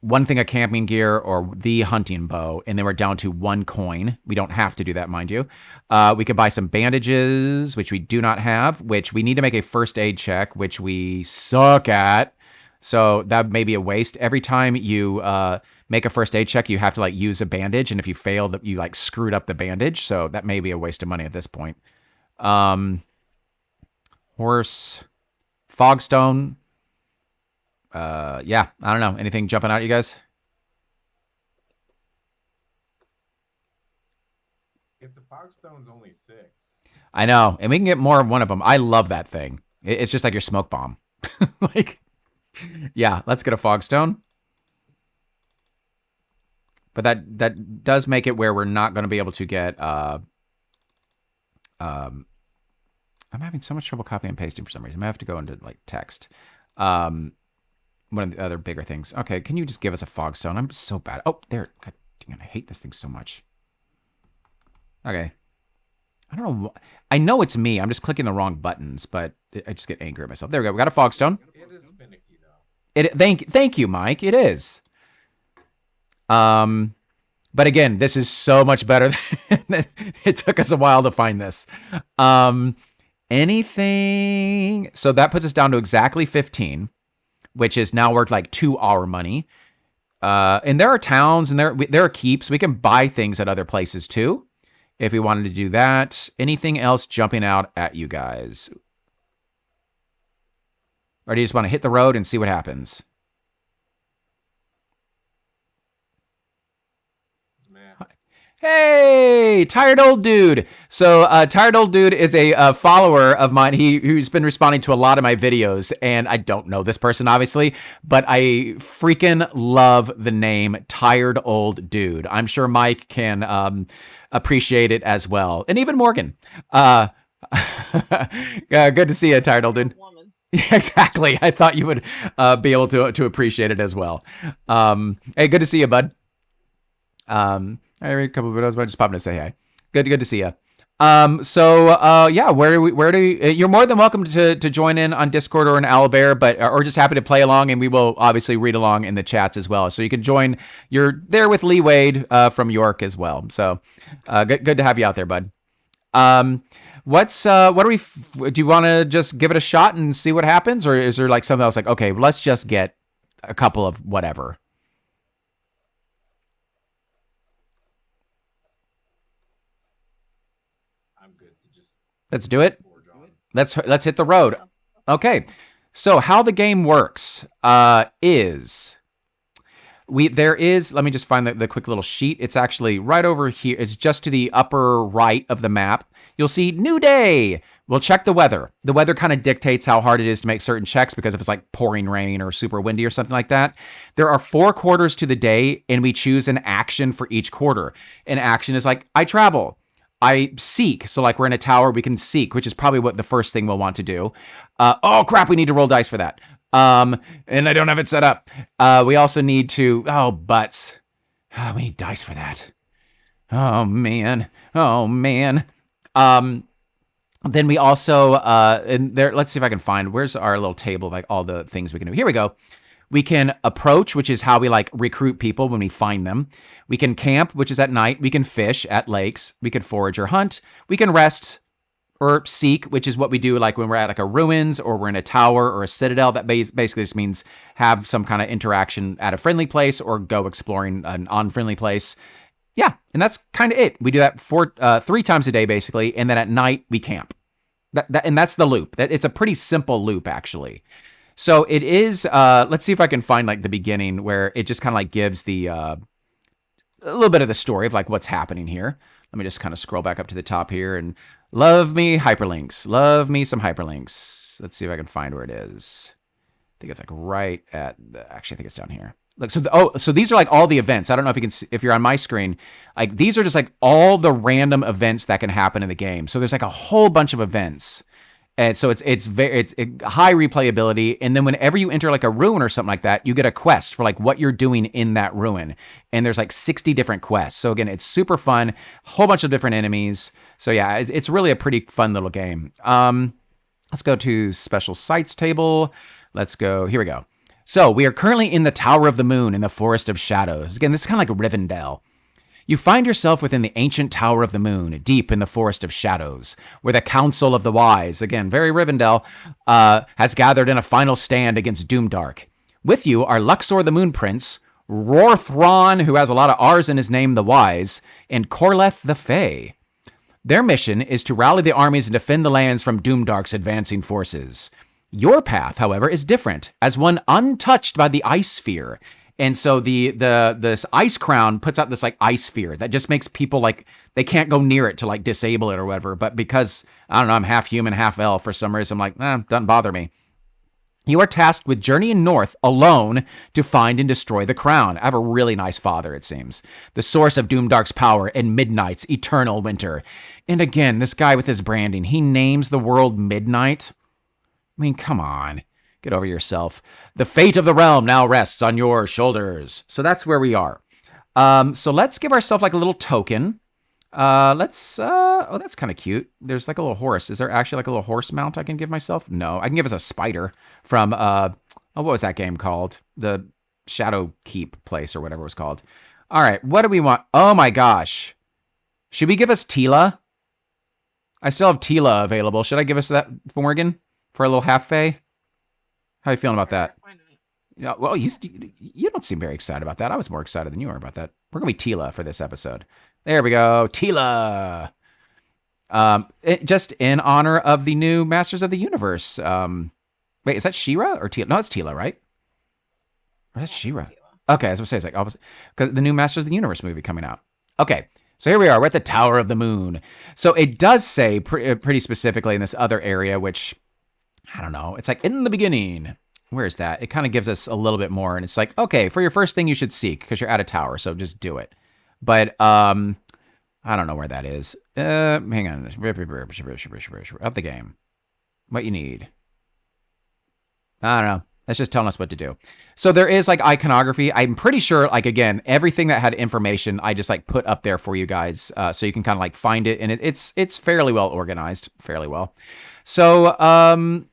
Speaker 1: one thing of camping gear or the hunting bow, and then we're down to 1 coin. We don't have to do that, mind you. We could buy some bandages, which we do not have, which we need to make a first aid check, which we suck at. So that may be a waste. Every time you make a first aid check, you have to like use a bandage, and if you fail, you like screwed up the bandage. So that may be a waste of money at this point. Horse, fogstone. Yeah, I don't know. Anything jumping out at you guys?
Speaker 3: If the fogstone's only 6.
Speaker 1: I know, and we can get more of one of them. I love that thing. It's just like your smoke bomb. Like, yeah, let's get a fogstone. But that does make it where we're not going to be able to get. I'm having so much trouble copying and pasting for some reason. I have to go into like text. One of the other bigger things. Okay, can you just give us a fogstone? I'm so bad. Oh, there. God dang it, I hate this thing so much. Okay. I don't know. I know it's me. I'm just clicking the wrong buttons, but I just get angry at myself. There we go. We got a fogstone.
Speaker 3: It is finicky though.
Speaker 1: Thank you, Mike. It is. But again, this is so much better. It took us a while to find this. Anything. So that puts us down to exactly 15. Which is now worth like 2 our money. And there are towns and there are keeps. We can buy things at other places too, if we wanted to do that. Anything else jumping out at you guys? Or do you just want to hit the road and see what happens? Hey, Tired Old Dude. So Tired Old Dude is a follower of mine. Who's been responding to a lot of my videos, and I don't know this person, obviously, but I freaking love the name Tired Old Dude. I'm sure Mike can appreciate it as well, and even Morgan. Good to see you, Tired Old Dude. Yeah, exactly. I thought you would be able to appreciate it as well. Hey, good to see you, bud. I read a couple of videos, but I just popping to say hi. Good to see you. Yeah, you're more than welcome to join in on Discord or in Owlbear, or just happy to play along, and we will obviously read along in the chats as well. So you can join. You're there with Lee Wade from York as well. So good to have you out there, bud. Do you want to just give it a shot and see what happens, or is there like something else like, okay, let's just get a couple of whatever? Let's do it.
Speaker 3: For John.
Speaker 1: Let's hit the road. Okay. So how the game works is let me just find the quick little sheet. It's actually right over here. It's just to the upper right of the map. You'll see new day. We'll check the weather. The weather kind of dictates how hard it is to make certain checks, because if it's like pouring rain or super windy or something like that. There are 4 quarters to the day, and we choose an action for each quarter. An action is like, I travel. I seek. So like we're in a tower, we can seek, which is probably what the first thing we'll want to do. Oh crap, we need to roll dice for that. And I don't have it set up. We also need to, butts. We need dice for that. Oh man. Then we also, and there, let's see if I can find, where's our little table of like all the things we can do. Here we go. We can approach, which is how we like recruit people when we find them. We can camp, which is at night. We can fish at lakes. We can forage or hunt. We can rest or seek, which is what we do like when we're at like a ruins or we're in a tower or a citadel. That basically just means have some kind of interaction at a friendly place or go exploring an unfriendly place. Yeah, and that's kind of it. We do that 3 times a day, basically, and then at night, we camp. And that's the loop. It's a pretty simple loop, actually. So it is, let's see if I can find, like, the beginning where it just kind of, like, gives the, a little bit of the story of, like, what's happening here. Let me just kind of scroll back up to the top here, and love me hyperlinks. Love me some hyperlinks. Let's see if I can find where it is. I think it's, like, right at actually, I think it's down here. Like, so these are like all the events. I don't know if you can see, if you're on my screen, like these are just like all the random events that can happen in the game. So there's like a whole bunch of events. And so it's high replayability. And then whenever you enter like a ruin or something like that, you get a quest for like what you're doing in that ruin. And there's like 60 different quests. So again, it's super fun, whole bunch of different enemies. So yeah, it's really a pretty fun little game. Let's go to special sites table. Let's go, here we go. So, we are currently in the Tower of the Moon in the Forest of Shadows. Again, this is kind of like Rivendell. You find yourself within the ancient Tower of the Moon, deep in the Forest of Shadows, where the Council of the Wise, again, very Rivendell, has gathered in a final stand against Doomdark. With you are Luxor the Moon Prince, Rorthron, who has a lot of R's in his name, the Wise, and Corleth the Fae. Their mission is to rally the armies and defend the lands from Doomdark's advancing forces. Your path, however, is different, as one untouched by the ice sphere. And so this ice crown puts out this like ice sphere that just makes people like they can't go near it to like disable it or whatever. But because I don't know, I'm half human, half elf for some reason, I'm like, doesn't bother me. You are tasked with journeying north alone to find and destroy the crown. I have a really nice father, it seems. The source of Doomdark's power and Midnight's eternal winter. And again, this guy with his branding, he names the world Midnight. I mean, come on. Get over yourself. The fate of the realm now rests on your shoulders. So that's where we are. So let's give ourselves like a little token. Oh, that's kind of cute. There's like a little horse. Is there actually like a little horse mount I can give myself? No, I can give us a spider from, what was that game called? The Shadow Keep place or whatever it was called. All right, what do we want? Oh my gosh. Should we give us Tila? I still have Tila available. Should I give us that, Morgan? For a little half fae? How are you feeling about that?
Speaker 2: Why not?
Speaker 1: Yeah, well, you don't seem very excited about that. I was more excited than you are about that. We're going to be Tila for this episode. There we go. Tila! Just in honor of the new Masters of the Universe. Wait, is that She-Ra or Tila? No, it's Tila, right? Or is that She-Ra? Okay, I was going to say, it's like, because the new Masters of the Universe movie coming out. Okay, so here we are. We're at the Tower of the Moon. So it does say pretty specifically in this other area, which... I don't know. It's like in the beginning. Where is that? It kind of gives us a little bit more. And it's like, okay, for your first thing, you should seek because you're at a tower. So just do it. But I don't know where that is. Hang on. Up the game. What you need. I don't know. That's just telling us what to do. So there is like iconography. I'm pretty sure, like, again, everything that had information, I just like put up there for you guys. So you can kind of like find it. And it's fairly well organized. Fairly well. So,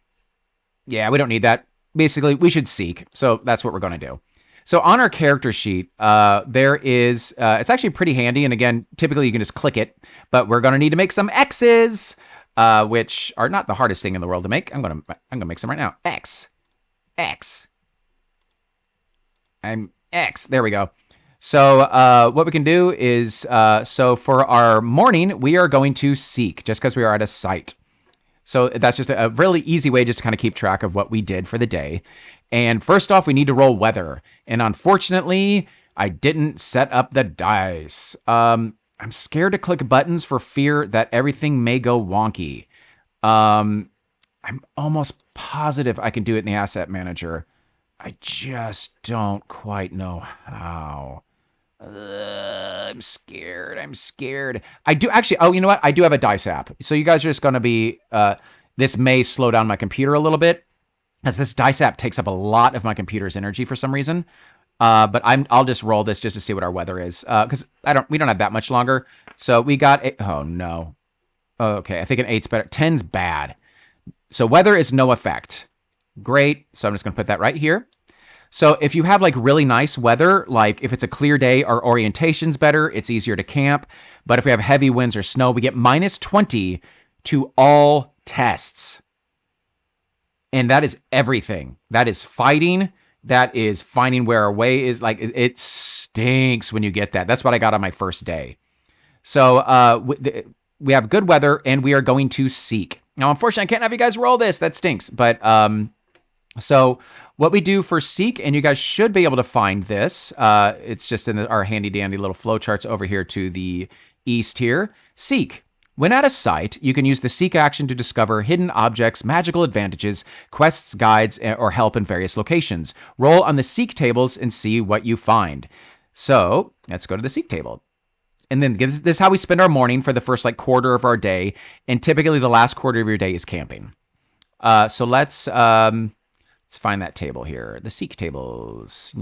Speaker 1: yeah, we don't need that. Basically, we should seek. So that's what we're going to do. So on our character sheet, there is, it's actually pretty handy. And again, typically you can just click it, but we're going to need to make some X's, which are not the hardest thing in the world to make. I'm going to make some right now. X. X. There we go. So what we can do is, so for our morning, we are going to seek just because we are at a site. So that's just a really easy way just to kind of keep track of what we did for the day. And first off, we need to roll weather. And unfortunately, I didn't set up the dice. I'm scared to click buttons for fear that everything may go wonky. I'm almost positive I can do it in the asset manager. I just don't quite know how. I'm scared. I'm scared. I do actually. Oh, you know what? I do have a dice app. So you guys are just going to be. This may slow down my computer a little bit, as this dice app takes up a lot of my computer's energy for some reason. But I'll just roll this just to see what our weather is. Because we don't have that much longer. So we got oh no. Okay, I think an 8's better. 10's bad. So weather is no effect. Great. So I'm just going to put that right here. So if you have like really nice weather, like if it's a clear day, our orientation's better, it's easier to camp. But if we have heavy winds or snow, we get -20 to all tests. And that is everything. That is fighting. That is finding where our way is. Like it stinks when you get that. That's what I got on my first day. So we have good weather and we are going to seek. Now, unfortunately, I can't have you guys roll this. That stinks. But so what we do for seek, and you guys should be able to find this. It's just in our handy dandy little flowcharts over here to the east here. Seek. When at a site, you can use the seek action to discover hidden objects, magical advantages, quests, guides, or help in various locations. Roll on the seek tables and see what you find. So let's go to the seek table. And then this is how we spend our morning for the first like quarter of our day. And typically the last quarter of your day is camping. So let's find that table here. The seek tables.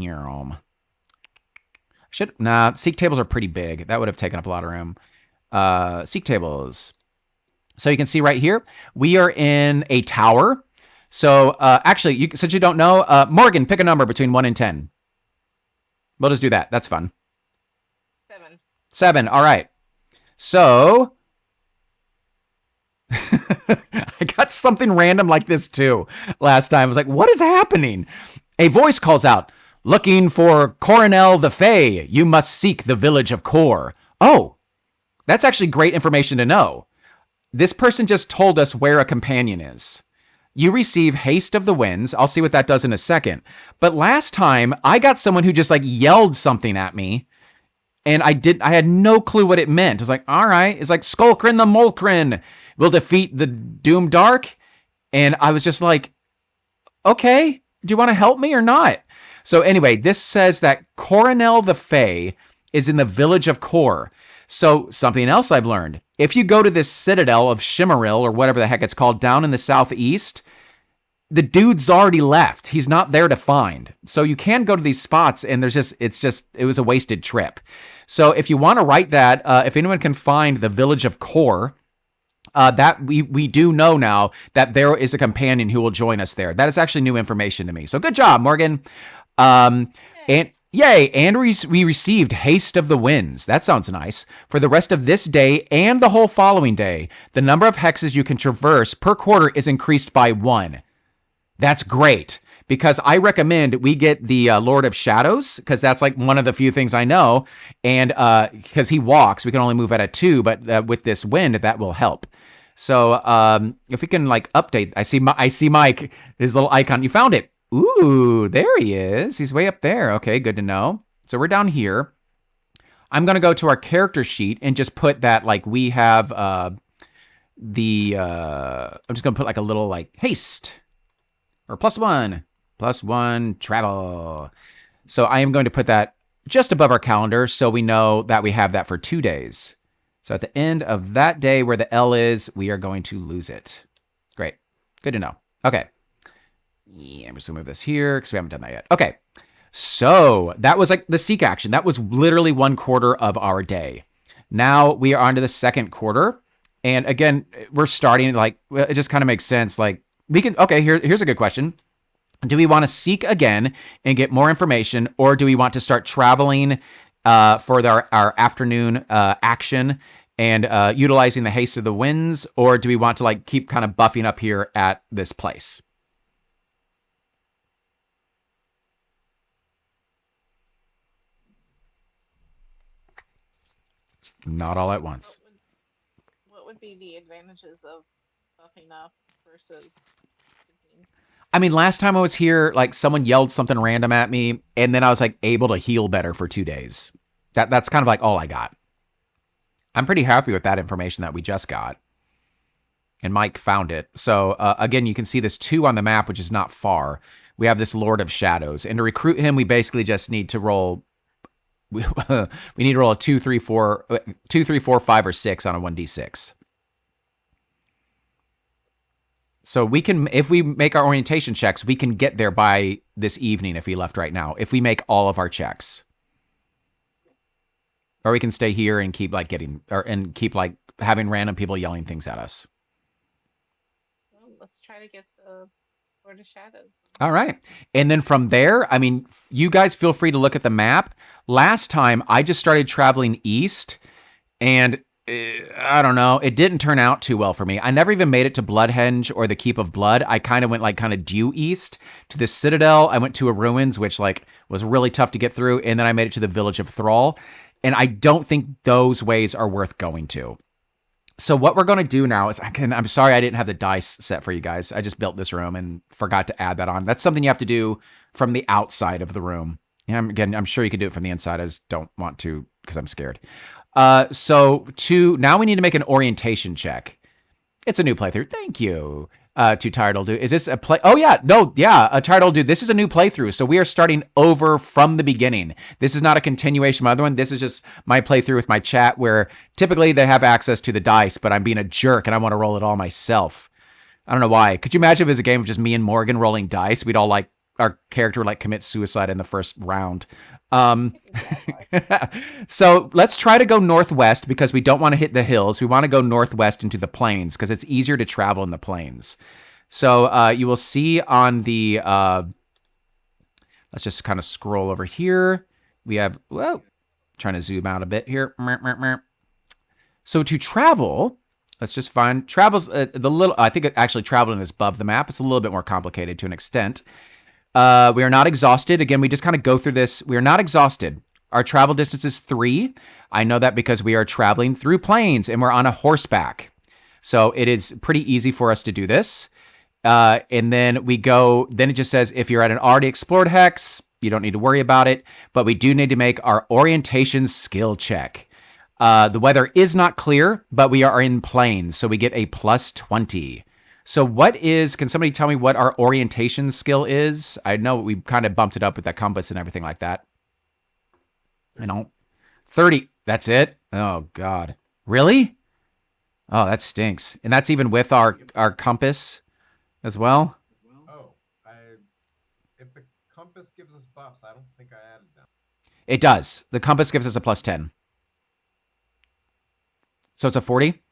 Speaker 1: Seek tables are pretty big. That would have taken up a lot of room. Seek tables. So you can see right here, we are in a tower. So actually, since you don't know, Morgan, pick a number between 1 and 10. We'll just do that. That's fun.
Speaker 2: 7.
Speaker 1: 7. All right. So I got something random like this too last time. I was like, what is happening? A voice calls out, looking for Coronel the Fey. You must seek the village of Kor. Oh, that's actually great information to know. This person just told us where a companion is. You receive Haste of the Winds. I'll see what that does in a second. But last time, I got someone who just like yelled something at me. And I had no clue what it meant. It's like, all right. It's like Skullcrin the Molkrin will defeat the Doomdark. And I was just like, okay, do you want to help me or not? So anyway, this says that Coronel the Fey is in the village of Kor. So something else I've learned. If you go to this citadel of Shimmeril or whatever the heck it's called down in the southeast, the dude's already left. He's not there to find. So you can go to these spots and it was a wasted trip. So if you want to write that, if anyone can find the village of Kor, that we do know now that there is a companion who will join us there. That is actually new information to me. So good job, Morgan. And we received Haste of the Winds. That sounds nice. For the rest of this day and the whole following day, the number of hexes you can traverse per quarter is increased by 1. That's great, because I recommend we get the Lord of Shadows, because that's like one of the few things I know. And because he walks, we can only move at a 2, but with this wind, that will help. So if we can like update, I see Mike, his little icon. You found it. Ooh, there he is. He's way up there. Okay, good to know. So we're down here. I'm going to go to our character sheet and just put that like we have I'm just going to put like a little like haste. Or +1 travel. So I am going to put that just above our calendar so we know that we have that for 2 days. So at the end of that day where the L is, we are going to lose it. Great. Good to know. Okay. Yeah, I'm just going to move this here because we haven't done that yet. Okay. So that was like the seek action. That was literally 1 quarter of our day. Now we are on to the second quarter. And again, we're starting like, it just kind of makes sense. Like, here's a good question. Do we want to seek again and get more information, or do we want to start traveling for our afternoon action and utilizing the Haste of the Winds, or do we want to like keep kind of buffing up here at this place? Not all at once.
Speaker 2: What would be the advantages of buff enough versus.
Speaker 1: I mean, last time I was here, like someone yelled something random at me, and then I was like able to heal better for 2 days. That's kind of like all I got. I'm pretty happy with that information that we just got. And Mike found it. So again, you can see this 2 on the map, which is not far. We have this Lord of Shadows. And to recruit him, we basically just need to roll... we need to roll a 2, 3, 4, 5, or 6 on a 1d6. So we can, if we make our orientation checks, we can get there by this evening if we left right now. If we make all of our checks. Or we can stay here and keep like keep like having random people yelling things at us.
Speaker 2: Well, let's try to get the Lord of Shadows.
Speaker 1: All right. And then from there, I mean, you guys feel free to look at the map. Last time I just started traveling east and I don't know, it didn't turn out too well for me. I never even made it to Bloodhenge or the Keep of Blood. I kind of went like kind of due east to the Citadel. I went to a ruins, which like was really tough to get through. And then I made it to the Village of Thrall. And I don't think those ways are worth going to. So what we're going to do now is, I'm sorry I didn't have the dice set for you guys. I just built this room and forgot to add that on. That's something you have to do from the outside of the room. Yeah, again, I'm sure you can do it from the inside. I just don't want to because I'm scared. So now we need to make an orientation check. It's a new playthrough. Thank you. To Tired Old Dude. Is this a play? Oh yeah, no, yeah, a Tired Old Dude. This is a new playthrough. So we are starting over from the beginning. This is not a continuation of my other one. This is just my playthrough with my chat where typically they have access to the dice, but I'm being a jerk and I want to roll it all myself. I don't know why. Could you imagine if it was a game of just me and Morgan rolling dice? We'd all like, our character would like commit suicide in the first round. So let's try to go northwest because we don't want to hit the hills. We want to go northwest into the plains because it's easier to travel in the plains. So you will see on the, let's just kind of scroll over here. We have, whoa, trying to zoom out a bit here. So to travel, let's just find, travel's I think actually traveling is above the map. It's a little bit more complicated to an extent. We are not exhausted. Again, we just kind of go through this. We are not exhausted. Our travel distance is 3. I know that because we are traveling through plains and we're on a horseback. So it is pretty easy for us to do this. And then we go, then it just says, if you're at an already explored hex, you don't need to worry about it, but we do need to make our orientation skill check. The weather is not clear, but we are in plains. So we get a +20. So can somebody tell me what our orientation skill is? I know we kind of bumped it up with that compass and everything like that. 30. That's it? Oh, God. Really? Oh, that stinks. And that's even with our compass as well?
Speaker 3: Oh, if the compass gives us buffs, I don't think I added them.
Speaker 1: It does. The compass gives us a +10. So it's a 40?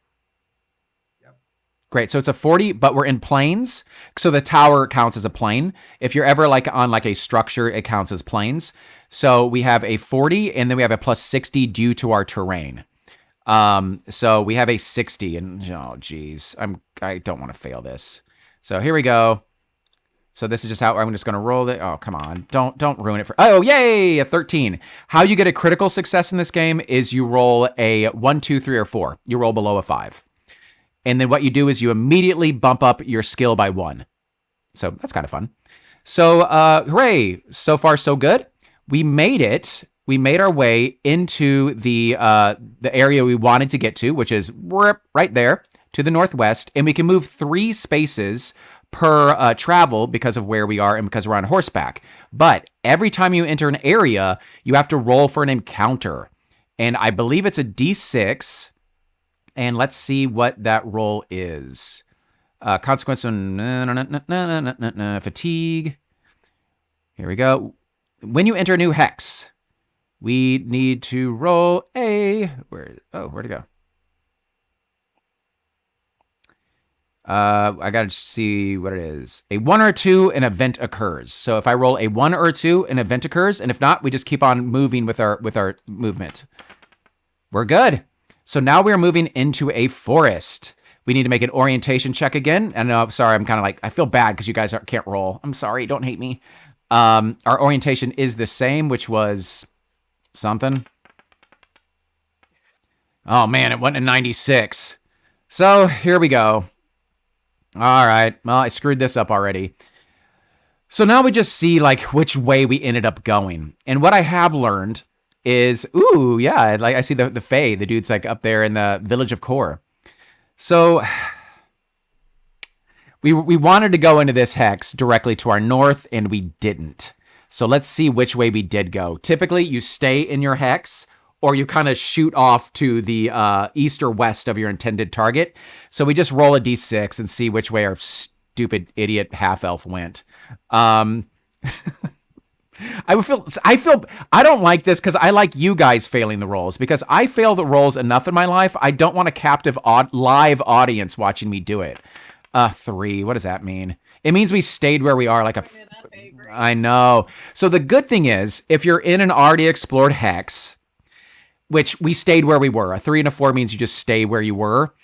Speaker 1: Great. So it's a 40, but we're in plains. So the tower counts as a plane. If you're ever like on like a structure, it counts as plains. So we have a 40 and then we have a +60 due to our terrain. So we have a 60 and oh geez, I don't want to fail this. So here we go. So this is just how I'm just going to roll it. Oh, come on. Don't ruin it for, oh, yay, a 13. How you get a critical success in this game is you roll a 1, 2, 3, or 4. You roll below a 5. And then what you do is you immediately bump up your skill by 1. So that's kind of fun. So hooray. So far, so good. We made it. We made our way into the area we wanted to get to, which is right there to the northwest. And we can move 3 spaces per travel because of where we are and because we're on horseback. But every time you enter an area, you have to roll for an encounter. And I believe it's a D6. And let's see what that roll is. Consequence of fatigue. Here we go. When you enter a new hex, we need to roll a... where'd it go? I got to see what it is. A 1 or 2, an event occurs. So if I roll a 1 or 2, an event occurs. And if not, we just keep on moving with our movement. We're good. So now we're moving into a forest. We need to make an orientation check again. And I'm sorry, I'm kind of like, I feel bad because you guys can't roll. I'm sorry, don't hate me. Our orientation is the same, which was something. Oh man, it went to 96. So here we go. All right. Well, I screwed this up already. So now we just see like which way we ended up going. And what I have learned is, ooh, yeah, like I see the Fae, the dude's like up there in the village of Kor. So we wanted to go into this hex directly to our north, and we didn't. So let's see which way we did go. Typically, you stay in your hex, or you kind of shoot off to the east or west of your intended target. So we just roll a d6 and see which way our stupid idiot half-elf went. I don't like this because I like you guys failing the rolls, because I fail the rolls enough in my life. I don't want a captive live audience watching me do it. 3. What does that mean? It means we stayed where we are like a... I know. So the good thing is, if you're in an already explored hex, which we stayed where we were, a 3 and a 4 means you just stay where you were.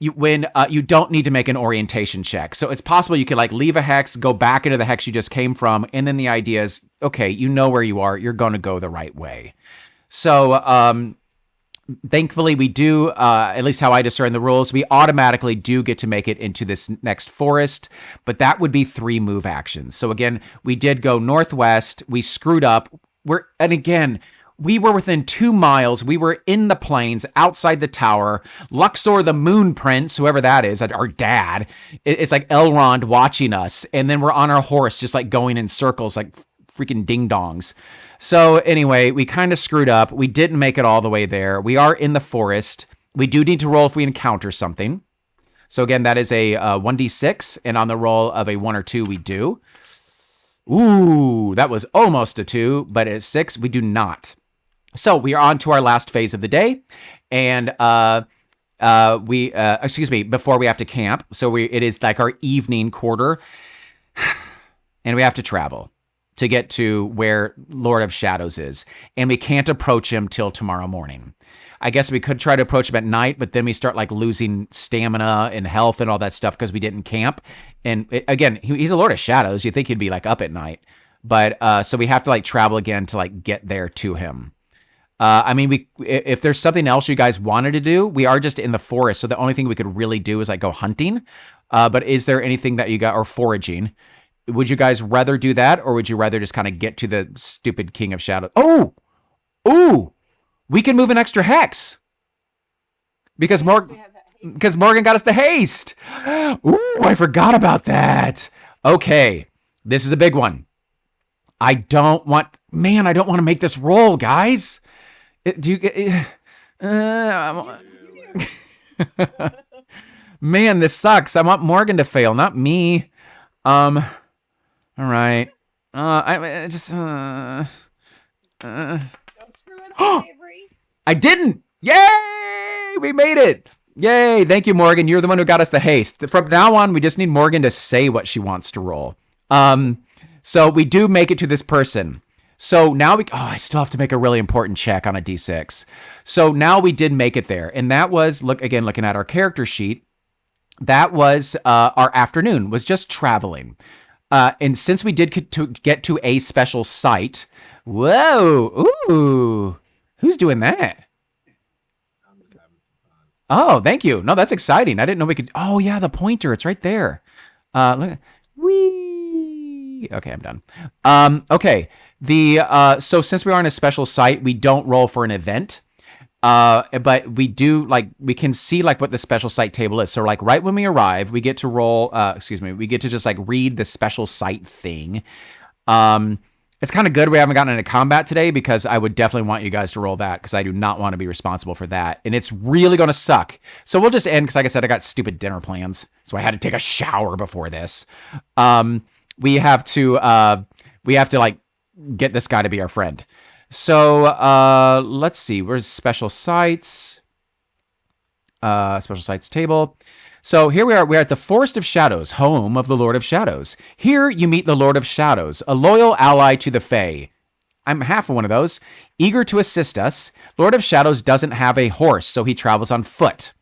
Speaker 1: You don't need to make an orientation check. So it's possible you could like leave a hex, go back into the hex you just came from, and then the idea is, okay, you know where you are, you're going to go the right way. So thankfully we do, at least how I discern the rules, we automatically do get to make it into this next forest, but that would be 3 move actions. So again, we did go northwest, we screwed up, and again, we were within 2 miles. We were in the plains outside the tower. Luxor, the moon prince, whoever that is, our dad, it's like Elrond watching us. And then we're on our horse, just like going in circles like freaking ding dongs. So anyway, we kind of screwed up. We didn't make it all the way there. We are in the forest. We do need to roll if we encounter something. So again, that is a 1d6. And on the roll of a 1 or 2, we do. Ooh, that was almost a 2, but at 6, we do not. So we are on to our last phase of the day, and before we have to camp. So it is like our evening quarter, and we have to travel to get to where Lord of Shadows is, and we can't approach him till tomorrow morning. I guess we could try to approach him at night, but then we start like losing stamina and health and all that stuff because we didn't camp. And again, he's a Lord of Shadows. You think he'd be like up at night, but so we have to like travel again to like get there to him. I mean, if there's something else you guys wanted to do, we are just in the forest. So the only thing we could really do is like go hunting. But is there anything that you got, or foraging? Would you guys rather do that? Or would you rather just kind of get to the stupid King of Shadows? Oh, we can move an extra hex because Morgan got us the haste. Ooh, I forgot about that. Okay. This is a big one. I don't want to make this roll, guys. Do you get... Man, this sucks. I want Morgan to fail, not me. All right. I just...
Speaker 2: Don't screw it up, Avery.
Speaker 1: I didn't! Yay! We made it! Yay! Thank you, Morgan. You're the one who got us the haste. From now on, we just need Morgan to say what she wants to roll. So we do make it to this person. So now I still have to make a really important check on a d6. So now we did make it there. And that was, looking at our character sheet, that was our afternoon, was just traveling. And since we did get to a special site, whoa, ooh, who's doing that?
Speaker 3: I'm just having some fun.
Speaker 1: Oh, thank you. No, that's exciting. I didn't know we could, oh yeah, the pointer, it's right there. Look, whee. Okay, I'm done. Okay. So since we are on a special site, we don't roll for an event. But we do we can see like what the special site table is. So like right when we arrive, we get to roll, we get to just like read the special site thing. It's kind of good we haven't gotten into combat today because I would definitely want you guys to roll that because I do not want to be responsible for that. And it's really going to suck. So we'll just end because like I said, I got stupid dinner plans. So I had to take a shower before this. We have to like get this guy to be our friend. So let's see. Where's special sites? Special sites table. So here we are. We're at the Forest of Shadows, home of the Lord of Shadows. Here you meet the Lord of Shadows, a loyal ally to the Fae. I'm half of one of those. Eager to assist us, Lord of Shadows doesn't have a horse, so he travels on foot.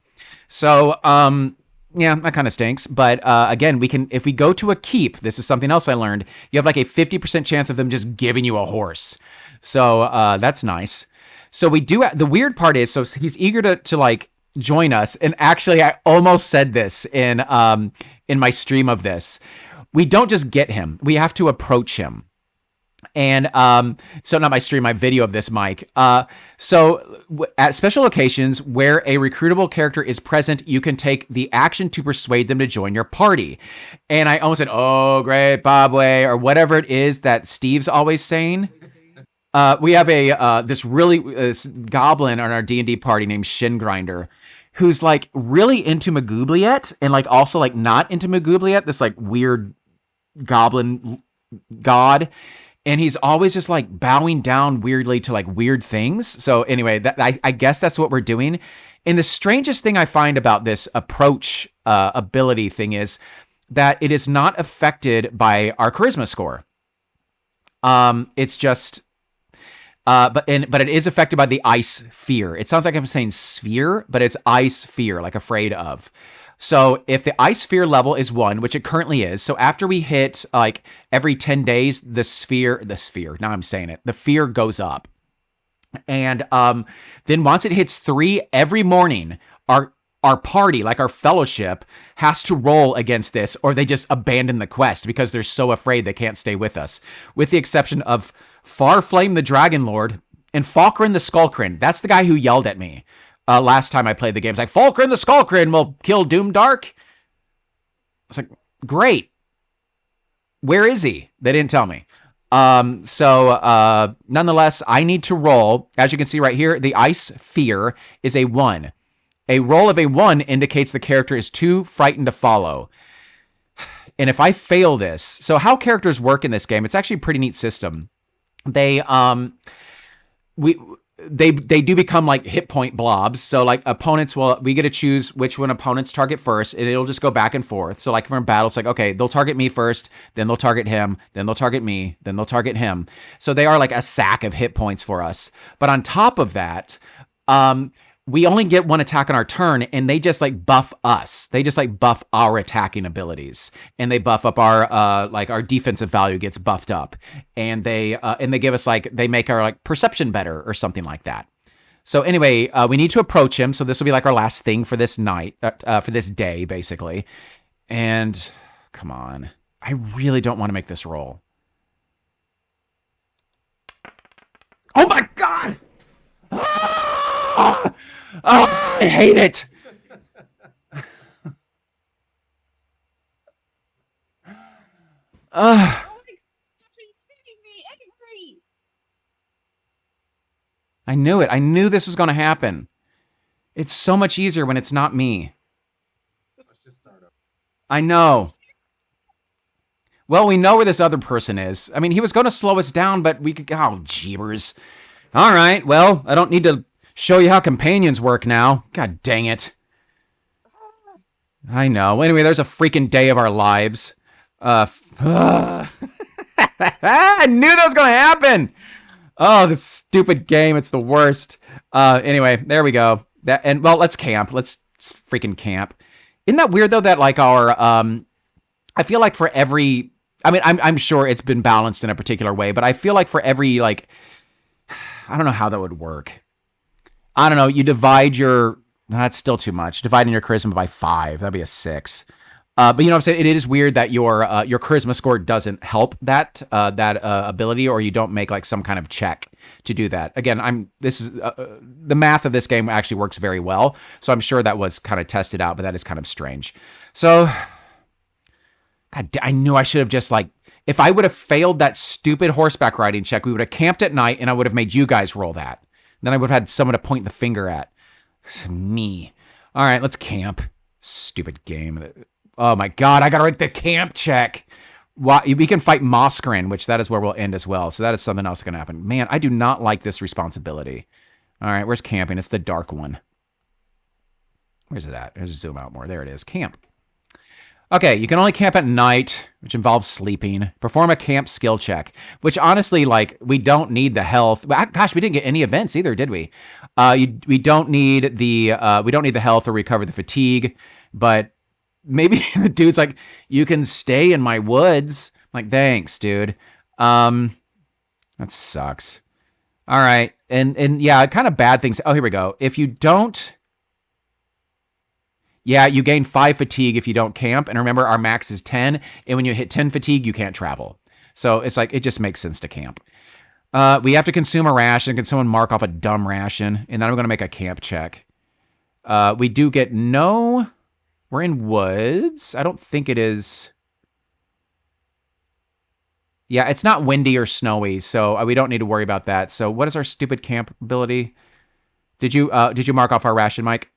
Speaker 1: So, yeah, that kind of stinks. But again, if we go to a keep, this is something else I learned, you have like a 50% chance of them just giving you a horse. So that's nice. So we do, the weird part is, so he's eager to like join us. And actually, I almost said this in my stream of this. We don't just get him; we have to approach him. And so not my stream, my video of this, Mike. At special occasions where a recruitable character is present, you can take the action to persuade them to join your party. And I almost said, "Oh, great, Bobway," or whatever it is that Steve's always saying. We have this goblin on our D&D party named Shin Grinder, who's like really into Magoobliet and like also like not into Magoobliet, this like weird goblin god. And he's always just like bowing down weirdly to like weird things. So anyway, I guess that's what we're doing. And the strangest thing I find about this approach ability thing is that it is not affected by our charisma score. It's just, but it is affected by the ice fear. It sounds like I'm saying sphere, but it's ice fear, like afraid of. So if the ice fear level is 1, which it currently is, so after we hit like every 10 days, the fear goes up. And then once it hits 3 every morning, our party, like our fellowship, has to roll against this, or they just abandon the quest because they're so afraid they can't stay with us. With the exception of Farflame the Dragon Lord and Falkrin the Skullcrin. That's the guy who yelled at me. Last time I played the game, it's like, Falkrin the Skullcrin will kill Doomdark. It's like, great. Where is he? They didn't tell me. Nonetheless, I need to roll. As you can see right here, the ice fear is a 1. A roll of a 1 indicates the character is too frightened to follow. And if I fail this, so how characters work in this game, it's actually a pretty neat system. They do become like hit point blobs. So like opponents we get to choose which one opponents target first, and it'll just go back and forth. So like from battle, it's like, okay, they'll target me first, then they'll target him, then they'll target me, then they'll target him. So they are like a sack of hit points for us. But on top of that, we only get 1 attack on our turn, and they just like buff us. They just like buff our attacking abilities, and they buff up our like our defensive value gets buffed up, and they give us like, they make our like perception better or something like that. So anyway, we need to approach him. So this will be like our last thing for this night, for this day, basically. And come on, I really don't want to make this roll. Oh my God! Oh, I hate it. I knew it. I knew this was going to happen. It's so much easier when it's not me.
Speaker 3: Let's just start up.
Speaker 1: I know. Well, we know where this other person is. I mean, he was going to slow us down, but we could... Oh, jeebers. All right. Well, I don't need to show you how companions work now. God dang it. I know. Anyway, there's a freaking day of our lives. I knew that was going to happen. Oh, this stupid game. It's the worst. Anyway, there we go. Well, let's camp. Let's freaking camp. Isn't that weird, though, that like our... I feel like for every... I mean, I'm sure it's been balanced in a particular way, but I feel like for every, like... I don't know how that would work. I don't know. You divide your... That's still too much. Dividing your charisma by 5. That'd be a 6. But you know what I'm saying? It is weird that your charisma score doesn't help that ability, or you don't make like some kind of check to do that. Again, the math of this game actually works very well, so I'm sure that was kind of tested out, but that is kind of strange. So, God, I knew I should have just like, if I would have failed that stupid horseback riding check, we would have camped at night, and I would have made you guys roll that. Then I would have had someone to point the finger at. Me. All right, let's camp. Stupid game. Oh my God, I gotta write the camp check. We can fight Moskrin, which that is where we'll end as well. So that is something else gonna happen. Man, I do not like this responsibility. All right, where's camping? It's the dark one. Where's it at? Let's zoom out more. There it is. Camp. Okay, you can only camp at night, which involves sleeping. Perform a camp skill check, which honestly, like, we don't need the health. Gosh, we didn't get any events either, did we? We don't need the health or recover the fatigue, but maybe the dude's like, you can stay in my woods. I'm like, thanks, dude. That sucks. All right, and yeah, kind of bad things. Oh, here we go. If you don't Yeah, you gain 5 fatigue if you don't camp. And remember, our max is 10. And when you hit 10 fatigue, you can't travel. So it's like, it just makes sense to camp. We have to consume a ration. Can someone mark off a dumb ration? And then I'm going to make a camp check. We do get no... We're in woods. I don't think it is... Yeah, it's not windy or snowy, so we don't need to worry about that. So what is our stupid camp ability? Did you mark off our ration, Mike?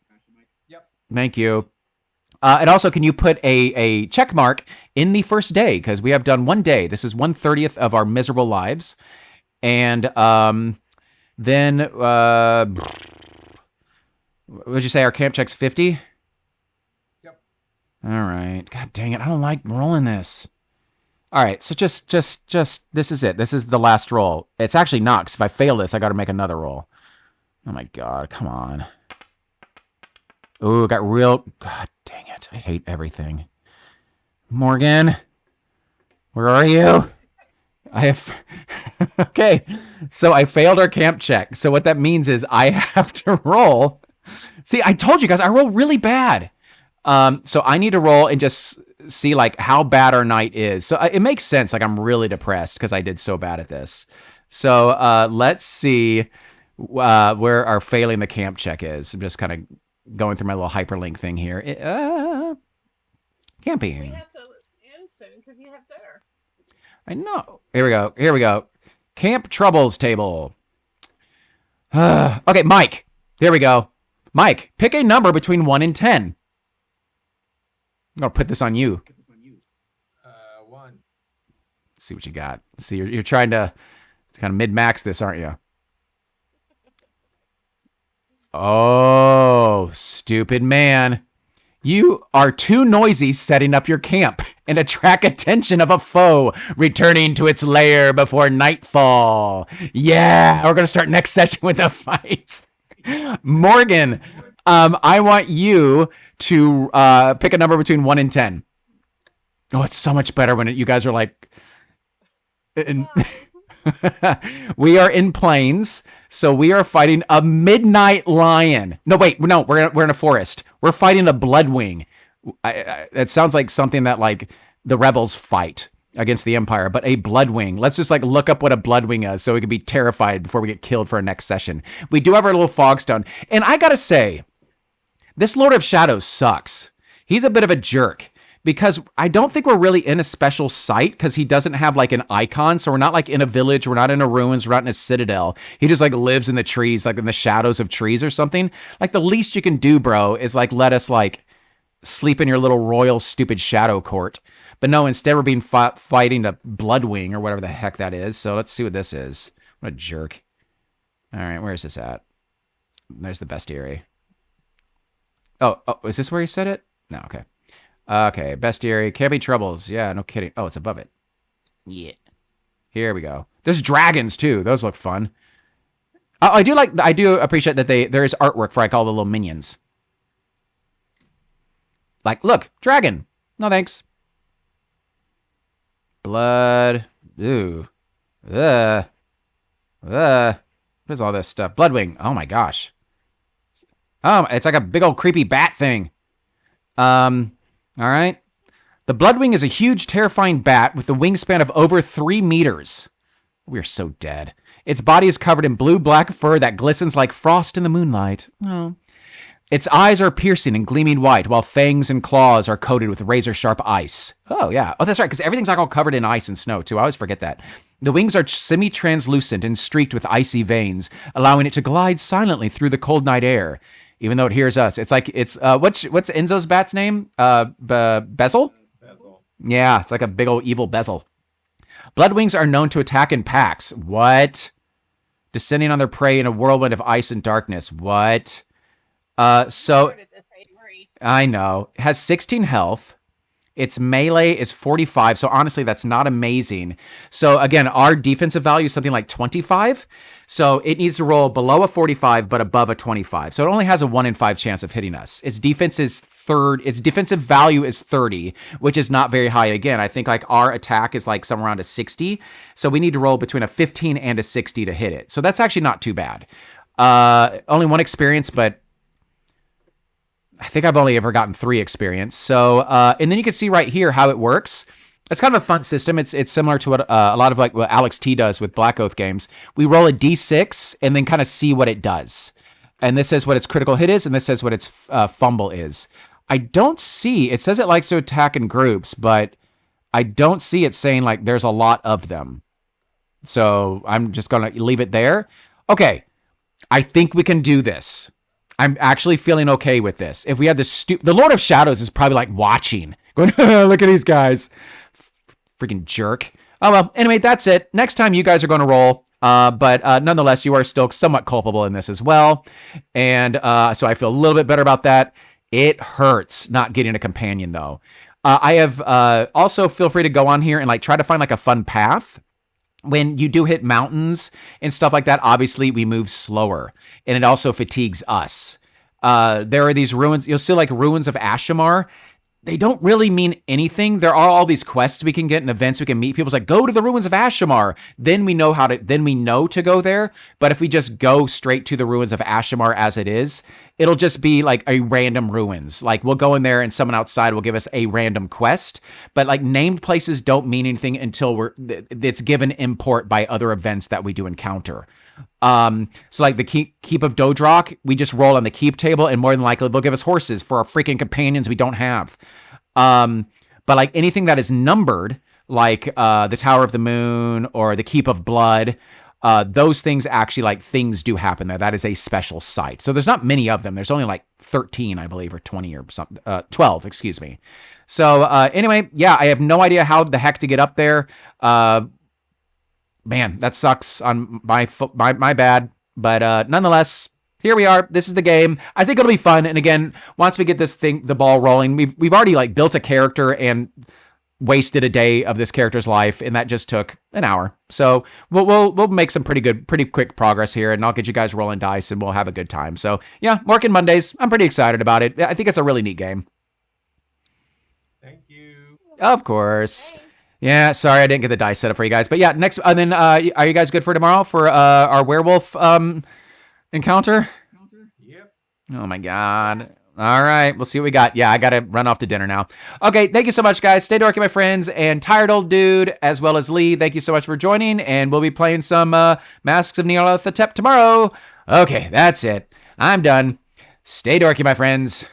Speaker 3: Yep.
Speaker 1: Thank you. And also, can you put a check mark in the first day? Because we have done 1 day. This is 1/30th of our miserable lives. And then, what would you say? Our camp check's 50?
Speaker 3: Yep.
Speaker 1: All right. God dang it. I don't like rolling this. All right. So just, this is it. This is the last roll. It's actually not, because if I fail this, I got to make another roll. Oh my God. Come on. Ooh, got real... God dang it. I hate everything. Morgan, where are you? I have... Okay, so I failed our camp check. So what that means is I have to roll. See, I told you guys, I roll really bad. So I need to roll and just see, like, how bad our night is. So it makes sense. Like, I'm really depressed because I did so bad at this. So let's see where our failing the camp check is. I'm just kind of going through my little hyperlink thing here. Camping.
Speaker 2: We have to end soon because you have dinner.
Speaker 1: I know. Here we go. Here we go. Camp troubles table. Okay, Mike. There we go. Mike, pick a number between 1 and 10. I'm going to put this on you.
Speaker 3: 1.
Speaker 1: Let's see what you got. See, you're trying to kind of mid-max this, aren't you? Oh, stupid man. You are too noisy setting up your camp and attract attention of a foe returning to its lair before nightfall. Yeah, we're going to start next session with a fight. Morgan, I want you to pick a number between 1 and 10. Oh, it's so much better when you guys are like... We are in plains, so we are fighting a midnight lion. No, wait, no, we're in a forest. We're fighting a bloodwing. It sounds like something that like the rebels fight against the Empire, but a bloodwing. Let's just like look up what a bloodwing is so we can be terrified before we get killed for our next session. We do have our little fogstone, and I gotta say, this Lord of Shadows sucks. He's a bit of a jerk. Because I don't think we're really in a special site because he doesn't have like an icon. So we're not like in a village. We're not in a ruins. We're not in a citadel. He just like lives in the trees, like in the shadows of trees or something. Like the least you can do, bro, is like let us like sleep in your little royal stupid shadow court. But no, instead we're being fighting a bloodwing or whatever the heck that is. So let's see what this is. What a jerk. All right, where is this at? There's the bestiary. Oh, is this where he said it? No, okay. Okay, bestiary, can't be troubles. Yeah, no kidding. Oh, it's above it. Yeah. Here we go. There's dragons too. Those look fun. I do appreciate that there is artwork for like all the little minions. Like, look, dragon. No thanks. Blood. Ooh. What is all this stuff? Bloodwing. Oh my gosh. Oh, it's like a big old creepy bat thing. All right. The bloodwing is a huge, terrifying bat with a wingspan of over 3 meters. We're so dead. Its body is covered in blue-black fur that glistens like frost in the moonlight. Oh. Its eyes are piercing and gleaming white, while fangs and claws are coated with razor-sharp ice. Oh, yeah. Oh, that's right, because everything's like all covered in ice and snow, too. I always forget that. The wings are semi-translucent and streaked with icy veins, allowing it to glide silently through the cold night air. Even though it hears us. It's like, it's, what's Enzo's bat's name? Bezel?
Speaker 3: Bezel.
Speaker 1: Yeah, it's like a big old evil bezel. Bloodwings are known to attack in packs. What? Descending on their prey in a whirlwind of ice and darkness. What? So, I know. It has 16 health. Its melee is 45, so honestly, that's not amazing. So again, our defensive value is something like 25, so it needs to roll below a 45, but above a 25. So it only has a 1 in 5 chance of hitting us. Its defense is its defensive value is 30, which is not very high. Again, I think like our attack is like somewhere around a 60, so we need to roll between a 15 and a 60 to hit it. So that's actually not too bad. Only 1 experience, but I think I've only ever gotten 3 experience. So, and then you can see right here how it works. It's kind of a fun system. It's similar to what a lot of like what Alex T does with Black Oath games. We roll a d6 and then kind of see what it does. And this says what its critical hit is, and this says what its fumble is. I don't see, it says it likes to attack in groups, but I don't see it saying like there's a lot of them. So I'm just going to leave it there. Okay, I think we can do this. I'm actually feeling okay with this. If we had the Lord of Shadows is probably like watching, going, look at these guys. Freaking jerk. Oh, well, anyway, that's it. Next time you guys are going to roll. But nonetheless, you are still somewhat culpable in this as well. And so I feel a little bit better about that. It hurts not getting a companion, though. I have also feel free to go on here and like try to find like a fun path. When you do hit mountains and stuff like that, obviously we move slower, and it also fatigues us. There are these ruins. You'll see like ruins of Ashamar. They don't really mean anything. There are all these quests we can get and events we can meet. People's like, go to the ruins of Ashamar. Then we know to go there. But if we just go straight to the ruins of Ashamar as it is, it'll just be like a random ruins. Like we'll go in there and someone outside will give us a random quest. But like named places don't mean anything until it's given import by other events that we do encounter. So like the keep of Dodrock, we just roll on the keep table, and more than likely they'll give us horses for our freaking companions we don't have. But like anything that is numbered, like the Tower of the Moon or the Keep of Blood, those things actually, like, things do happen there. That is a special site. So there's not many of them. There's only like 13, I believe, or 20 or something. 12, excuse me. So anyway, yeah, I have no idea how the heck to get up there. Man, that sucks on my bad. But nonetheless, here we are. This is the game. I think it'll be fun. And again, once we get the ball rolling, we've already like built a character and wasted a day of this character's life, and that just took an hour. So we'll make some pretty quick progress here, and I'll get you guys rolling dice, and we'll have a good time. So yeah, Morkin Mondays. I'm pretty excited about it. I think it's a really neat game.
Speaker 3: Thank you.
Speaker 1: Of course.
Speaker 2: Thanks.
Speaker 1: Yeah, sorry I didn't get the dice set up for you guys. But yeah, next, and then are you guys good for tomorrow for our werewolf encounter?
Speaker 3: Yep.
Speaker 1: Oh my god. All right, we'll see what we got. Yeah, I got to run off to dinner now. Okay, thank you so much, guys. Stay dorky, my friends, and Tired Old Dude, as well as Lee. Thank you so much for joining, and we'll be playing some Masks of Nyarlathotep tomorrow. Okay, that's it. I'm done. Stay dorky, my friends.